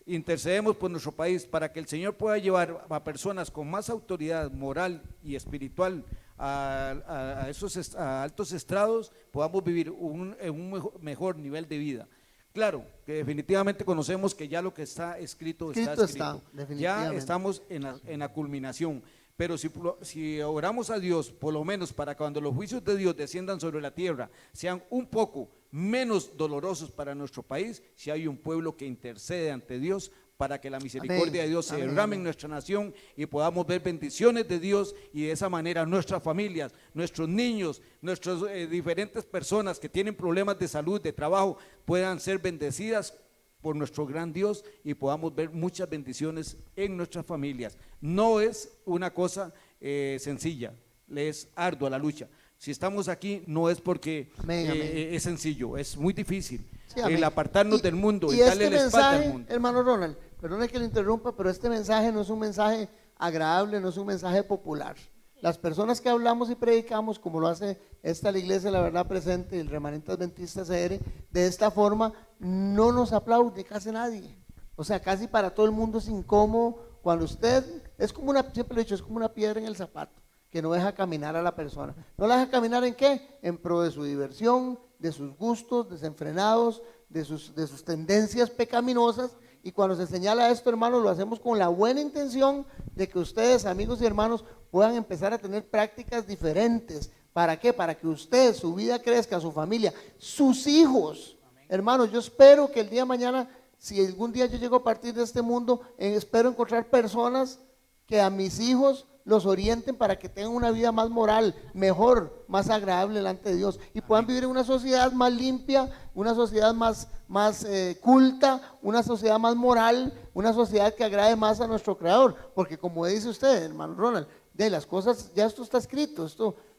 Intercedemos por nuestro país para que el Señor pueda llevar a personas con más autoridad moral y espiritual a esos altos estrados, podamos vivir en un mejor nivel de vida. Claro, que definitivamente conocemos que ya lo que está escrito está escrito. definitivamente. Ya estamos en la culminación. Pero si oramos a Dios, por lo menos para cuando los juicios de Dios desciendan sobre la tierra, sean un poco menos dolorosos para nuestro país si hay un pueblo que intercede ante Dios para que la misericordia de Dios se derrame en nuestra nación y podamos ver bendiciones de Dios, y de esa manera nuestras familias, nuestros niños, nuestras diferentes personas que tienen problemas de salud, de trabajo, puedan ser bendecidas por nuestro gran Dios y podamos ver muchas bendiciones en nuestras familias. No es una cosa sencilla, es ardua la lucha. Si estamos aquí no es porque es sencillo, es muy difícil. Sí, amén. El apartarnos del mundo, y el darle este la espalda mensaje, al mundo. hermano Ronald, perdone que lo interrumpa, pero este mensaje no es un mensaje agradable, no es un mensaje popular. Las personas que hablamos y predicamos, como lo hace la Iglesia La Verdad Presente y el Remanente Adventista CR, de esta forma no nos aplaude casi nadie. O sea, casi para todo el mundo es incómodo cuando usted, es como siempre lo he dicho, es como una piedra en el zapato, que no deja caminar a la persona. ¿No la deja caminar en qué? En pro de su diversión, de sus gustos desenfrenados, de sus tendencias pecaminosas. Y cuando se señala esto, hermanos, lo hacemos con la buena intención de que ustedes, amigos y hermanos, puedan empezar a tener prácticas diferentes. ¿Para qué? Para que usted, su vida crezca, su familia, sus hijos. Hermanos, yo espero que el día de mañana, si algún día yo llego a partir de este mundo, espero encontrar personas que a mis hijos los orienten para que tengan una vida más moral, mejor, más agradable delante de Dios, y puedan vivir en una sociedad más limpia, una sociedad más culta, una sociedad más moral, una sociedad que agrade más a nuestro Creador, porque como dice usted, hermano Ronald, de las cosas, ya esto está escrito,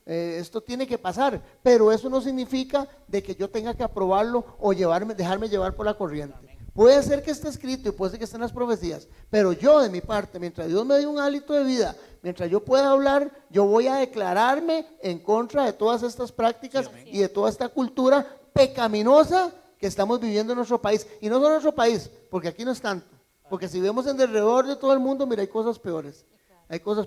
esto tiene que pasar, pero eso no significa de que yo tenga que aprobarlo o dejarme llevar por la corriente. Puede ser que esté escrito y puede ser que esté en las profecías, pero yo de mi parte, mientras Dios me dé un hálito de vida, mientras yo pueda hablar, yo voy a declararme en contra de todas estas prácticas y de toda esta cultura pecaminosa que estamos viviendo en nuestro país. Y no solo en nuestro país, porque aquí no es tanto, porque si vemos en alrededor de todo el mundo, mira, hay cosas peores,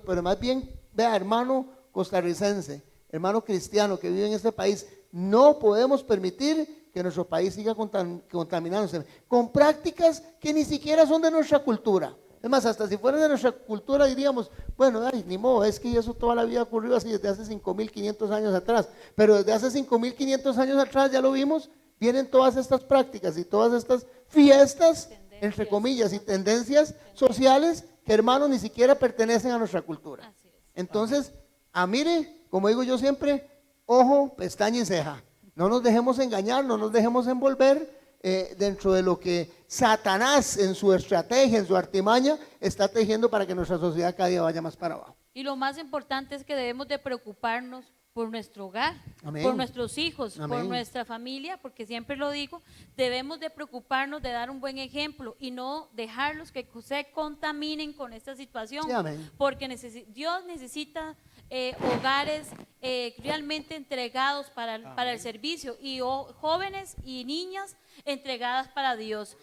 pero más bien, vea, hermano costarricense, hermano cristiano que vive en este país, no podemos permitir que nuestro país siga contaminándose con prácticas que ni siquiera son de nuestra cultura. Es más, hasta si fueran de nuestra cultura diríamos, bueno, ni modo, es que eso toda la vida ocurrió así desde hace 5.500 años atrás, pero desde hace 5.500 años atrás, ya lo vimos, vienen todas estas prácticas y todas estas fiestas, entre comillas, y tendencias sociales que, hermanos, ni siquiera pertenecen a nuestra cultura. Entonces, mire, como digo yo siempre, ojo, pestaña y ceja. No nos dejemos engañar, no nos dejemos envolver dentro de lo que Satanás en su estrategia, en su artimaña, está tejiendo para que nuestra sociedad cada día vaya más para abajo. Y lo más importante es que debemos de preocuparnos por nuestro hogar, Amén. por nuestros hijos, Amén. por nuestra familia, porque siempre lo digo, debemos de preocuparnos de dar un buen ejemplo y no dejarlos que se contaminen con esta situación, Sí, amén. porque Dios necesita hogares realmente entregados para el servicio y jóvenes y niñas entregadas para Dios.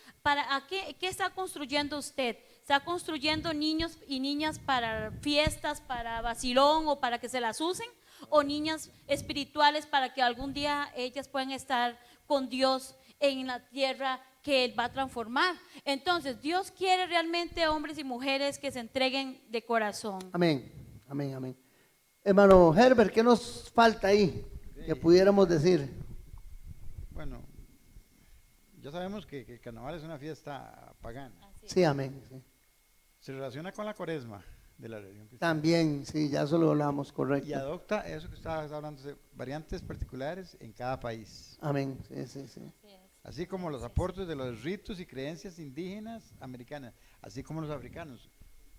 ¿Qué está construyendo usted? ¿Está construyendo niños y niñas para fiestas, para vacilón o para que se las usen? ¿O niñas espirituales para que algún día ellas puedan estar con Dios en la tierra que Él va a transformar? Entonces, Dios quiere realmente hombres y mujeres que se entreguen de corazón. Amén, amén, amén. Hermano Herbert, ¿qué nos falta ahí que pudiéramos decir? Bueno, ya sabemos que el carnaval es una fiesta pagana. Sí, amén. Sí. Se relaciona con la cuaresma de la religión cristiana. También, sí, ya eso lo hablamos, correcto. Y adopta eso que estabas hablando, de variantes particulares en cada país. Amén, sí, sí, sí. Así como los aportes de los ritos y creencias indígenas americanas, así como los africanos.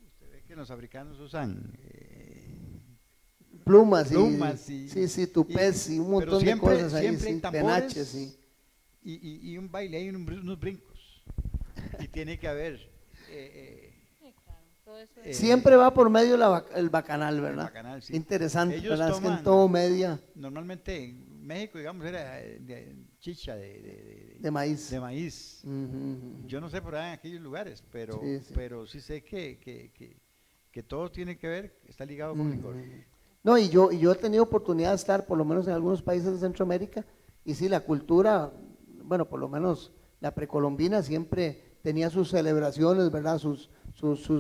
Usted ve que los africanos usan Plumas y sí, tupés y un montón de cosas ahí, siempre sí, hay tambores, penaches, sí. y un baile, hay unos brincos. Y tiene que haber Siempre va por medio el bacanal, ¿verdad? el bacanal, sí. Interesante, Ellos ¿verdad? Es que en toman- todo media Normalmente en México, digamos, era de chicha de maíz. de maíz. Ujú, ujú. Yo no sé por ahí en aquellos lugares, pero Sí. pero sí sé que todo tiene que ver, está ligado con licor. No, y yo he tenido oportunidad de estar por lo menos en algunos países de Centroamérica, y sí, la cultura, bueno, por lo menos la precolombina siempre tenía sus celebraciones, ¿verdad? Sus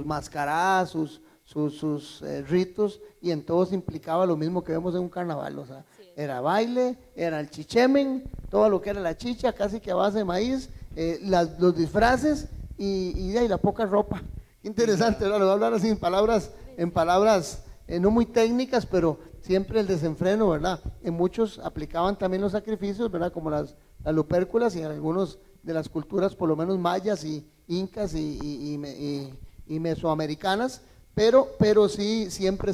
mascaradas, sus sus ritos, y en todos implicaba lo mismo que vemos en un carnaval, o sea, era baile, era el chichemen, todo lo que era la chicha, casi que a base de maíz, los disfraces y de ahí la poca ropa. Interesante, ¿verdad? Lo voy a hablar así en palabras no muy técnicas, pero siempre el desenfreno, ¿verdad? En muchos aplicaban también los sacrificios, ¿verdad? Como las lupérculas, y en algunos de las culturas, por lo menos mayas y incas y mesoamericanas, pero sí siempre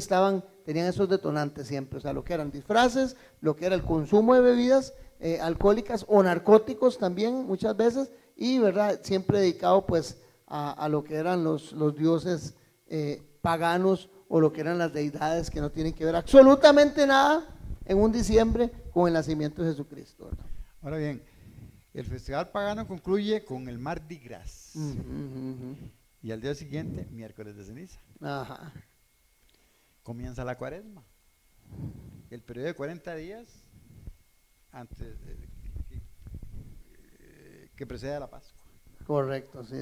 tenían esos detonantes siempre, o sea, lo que eran disfraces, lo que era el consumo de bebidas alcohólicas o narcóticos también muchas veces, y verdad, siempre dedicado pues a lo que eran los dioses paganos, o lo que eran las deidades que no tienen que ver absolutamente nada en un diciembre con el nacimiento de Jesucristo, ¿verdad? Ahora bien, el festival pagano concluye con el Mardi Gras. Y al día siguiente, miércoles de ceniza. Ajá. Comienza la cuaresma. El periodo de 40 días antes que precede a la Pascua. Correcto, sí.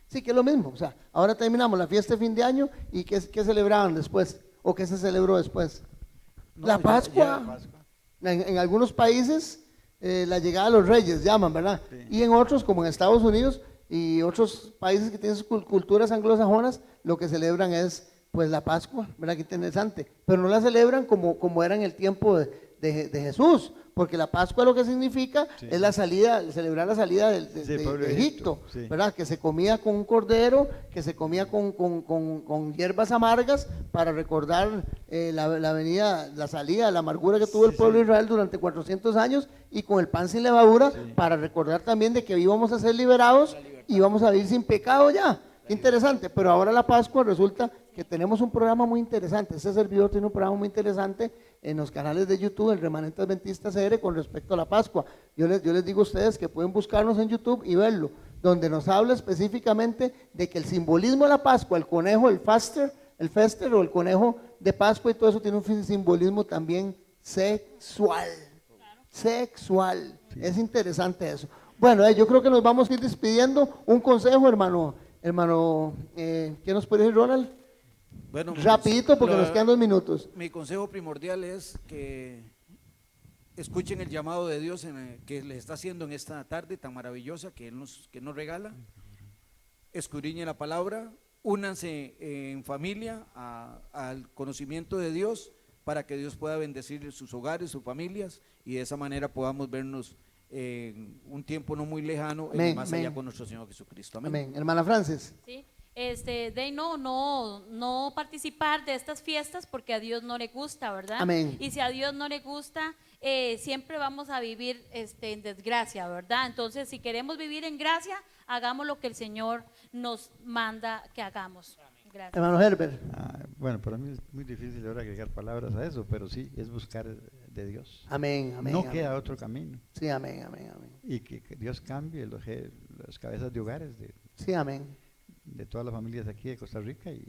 Sí, que es lo mismo, o sea, ahora terminamos la fiesta de fin de año, y ¿qué celebraban después? ¿O qué se celebró después? No, La Pascua. ya la Pascua. En algunos países la llegada de los reyes llaman, ¿verdad? Sí. Y en otros, como en Estados Unidos y otros países que tienen sus culturas anglosajonas, lo que celebran es pues la Pascua, ¿verdad? Qué interesante. Pero no la celebran como era en el tiempo de Jesús, porque la Pascua lo que significa es la salida, celebrar la salida de pueblo de Egipto, sí. ¿verdad? Que se comía con un cordero, que se comía con hierbas amargas para recordar la venida, la salida, la amargura que tuvo el pueblo de Israel durante 400 años, y con el pan sin levadura para recordar también de que íbamos a ser liberados y íbamos a vivir sin pecado ya. Qué interesante, pero ahora la Pascua resulta que tenemos un programa muy interesante. Este servidor tiene un programa muy interesante en los canales de YouTube, el Remanente Adventista CR, con respecto a la Pascua. Yo les digo a ustedes que pueden buscarnos en YouTube y verlo, donde nos habla específicamente de que el simbolismo de la Pascua, el conejo, el fester o el conejo de Pascua y todo eso tiene un simbolismo también sexual. Sexual. Es interesante eso. Bueno, yo creo que nos vamos a ir despidiendo. Un consejo, hermano, ¿qué nos puede decir, Ronald? Bueno, Rapidito, porque nos quedan 2 minutos. Mi consejo primordial es que escuchen el llamado de Dios que les está haciendo en esta tarde tan maravillosa que nos regala. Escudriñen la palabra, únanse en familia al conocimiento de Dios, para que Dios pueda bendecir sus hogares, sus familias, y de esa manera podamos vernos en un tiempo no muy lejano, más allá con nuestro Señor Jesucristo. Amén. Amén. Hermana Francis. Sí, no participar de estas fiestas porque a Dios no le gusta, ¿verdad? Amén. Y si a Dios no le gusta, siempre vamos a vivir en desgracia, ¿verdad? Entonces, si queremos vivir en gracia, hagamos lo que el Señor nos manda que hagamos. Gracias. Hermano Herbert. Bueno, para mí es muy difícil ahora agregar palabras a eso, pero sí, es buscar de Dios. Amén, amén. No amén. queda otro camino. Sí, amén. Y que Dios cambie las cabezas de hogares Sí, amén. de todas las familias aquí de Costa Rica, y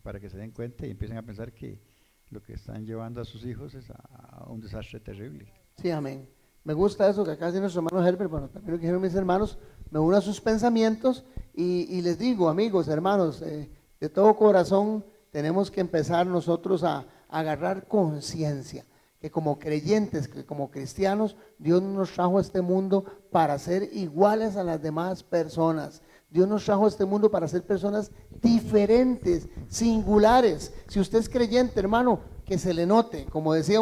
para que se den cuenta y empiecen a pensar que lo que están llevando a sus hijos es a un desastre terrible. Sí, amén. Me gusta eso que acá dice nuestro hermano Herbert. Bueno, también lo que dijeron mis hermanos, me uno a sus pensamientos y les digo, amigos, hermanos, de todo corazón tenemos que empezar nosotros a agarrar conciencia, que como creyentes, que como cristianos, Dios nos trajo a este mundo para ser iguales a las demás personas. Dios nos trajo a este mundo para ser personas diferentes, singulares. Si usted es creyente, hermano, que se le note. Como decía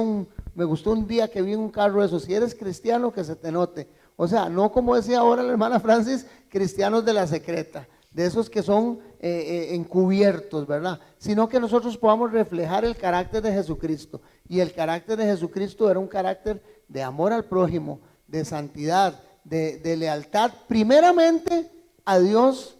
me gustó un día que vi en un carro eso, si eres cristiano, que se te note. O sea, no como decía ahora la hermana Francis, cristianos de la secreta, de esos que son encubiertos, ¿verdad? Sino que nosotros podamos reflejar el carácter de Jesucristo. Y el carácter de Jesucristo era un carácter de amor al prójimo, de santidad, de lealtad, primeramente a Dios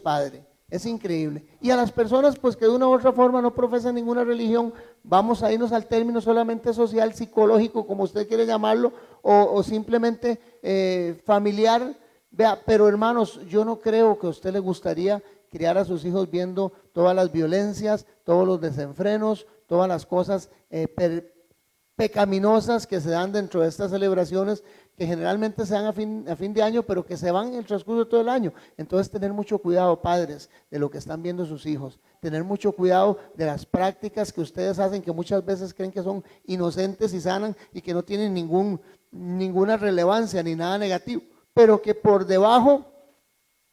Padre. Es increíble. Y a las personas pues que de una u otra forma no profesan ninguna religión, vamos a irnos al término solamente social, psicológico, como usted quiere llamarlo, o simplemente familiar. Vea, pero hermanos, yo no creo que a usted le gustaría criar a sus hijos viendo todas las violencias, todos los desenfrenos, todas las cosas pecaminosas que se dan dentro de estas celebraciones, que generalmente se dan a fin de año, pero que se van en el transcurso de todo el año. Entonces, tener mucho cuidado, padres, de lo que están viendo sus hijos. Tener mucho cuidado de las prácticas que ustedes hacen, que muchas veces creen que son inocentes y sanan y que no tienen ninguna relevancia ni nada negativo, pero que por debajo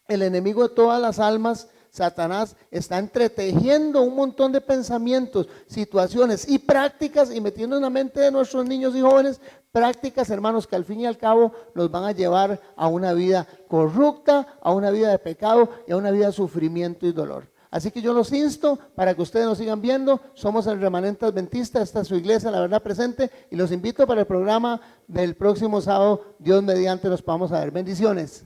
el enemigo de todas las almas, Satanás, está entretejiendo un montón de pensamientos, situaciones y prácticas y metiendo en la mente de nuestros niños y jóvenes prácticas, hermanos, que al fin y al cabo los van a llevar a una vida corrupta, a una vida de pecado y a una vida de sufrimiento y dolor. Así que yo los insto para que ustedes nos sigan viendo. Somos el Remanente Adventista, esta es su iglesia, La Verdad Presente, y los invito para el programa del próximo sábado. Dios mediante nos vamos a ver. Bendiciones.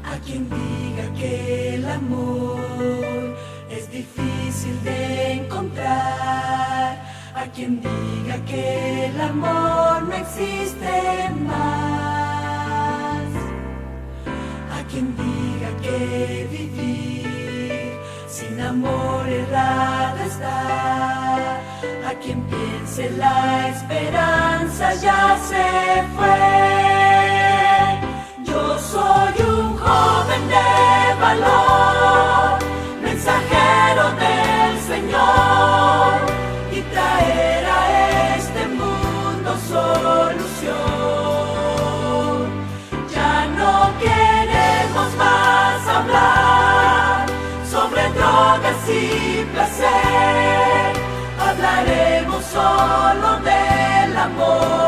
A quien diga que el amor es difícil de encontrar, a quien diga que el amor no existe más, a quien diga que vivir sin amor errado está, a quien piense la esperanza ya se fue. Yo soy un joven de valor, mensajero del Señor, y traer a este mundo solución. Ya no queremos más hablar sobre drogas y placer, hablaremos solo del amor.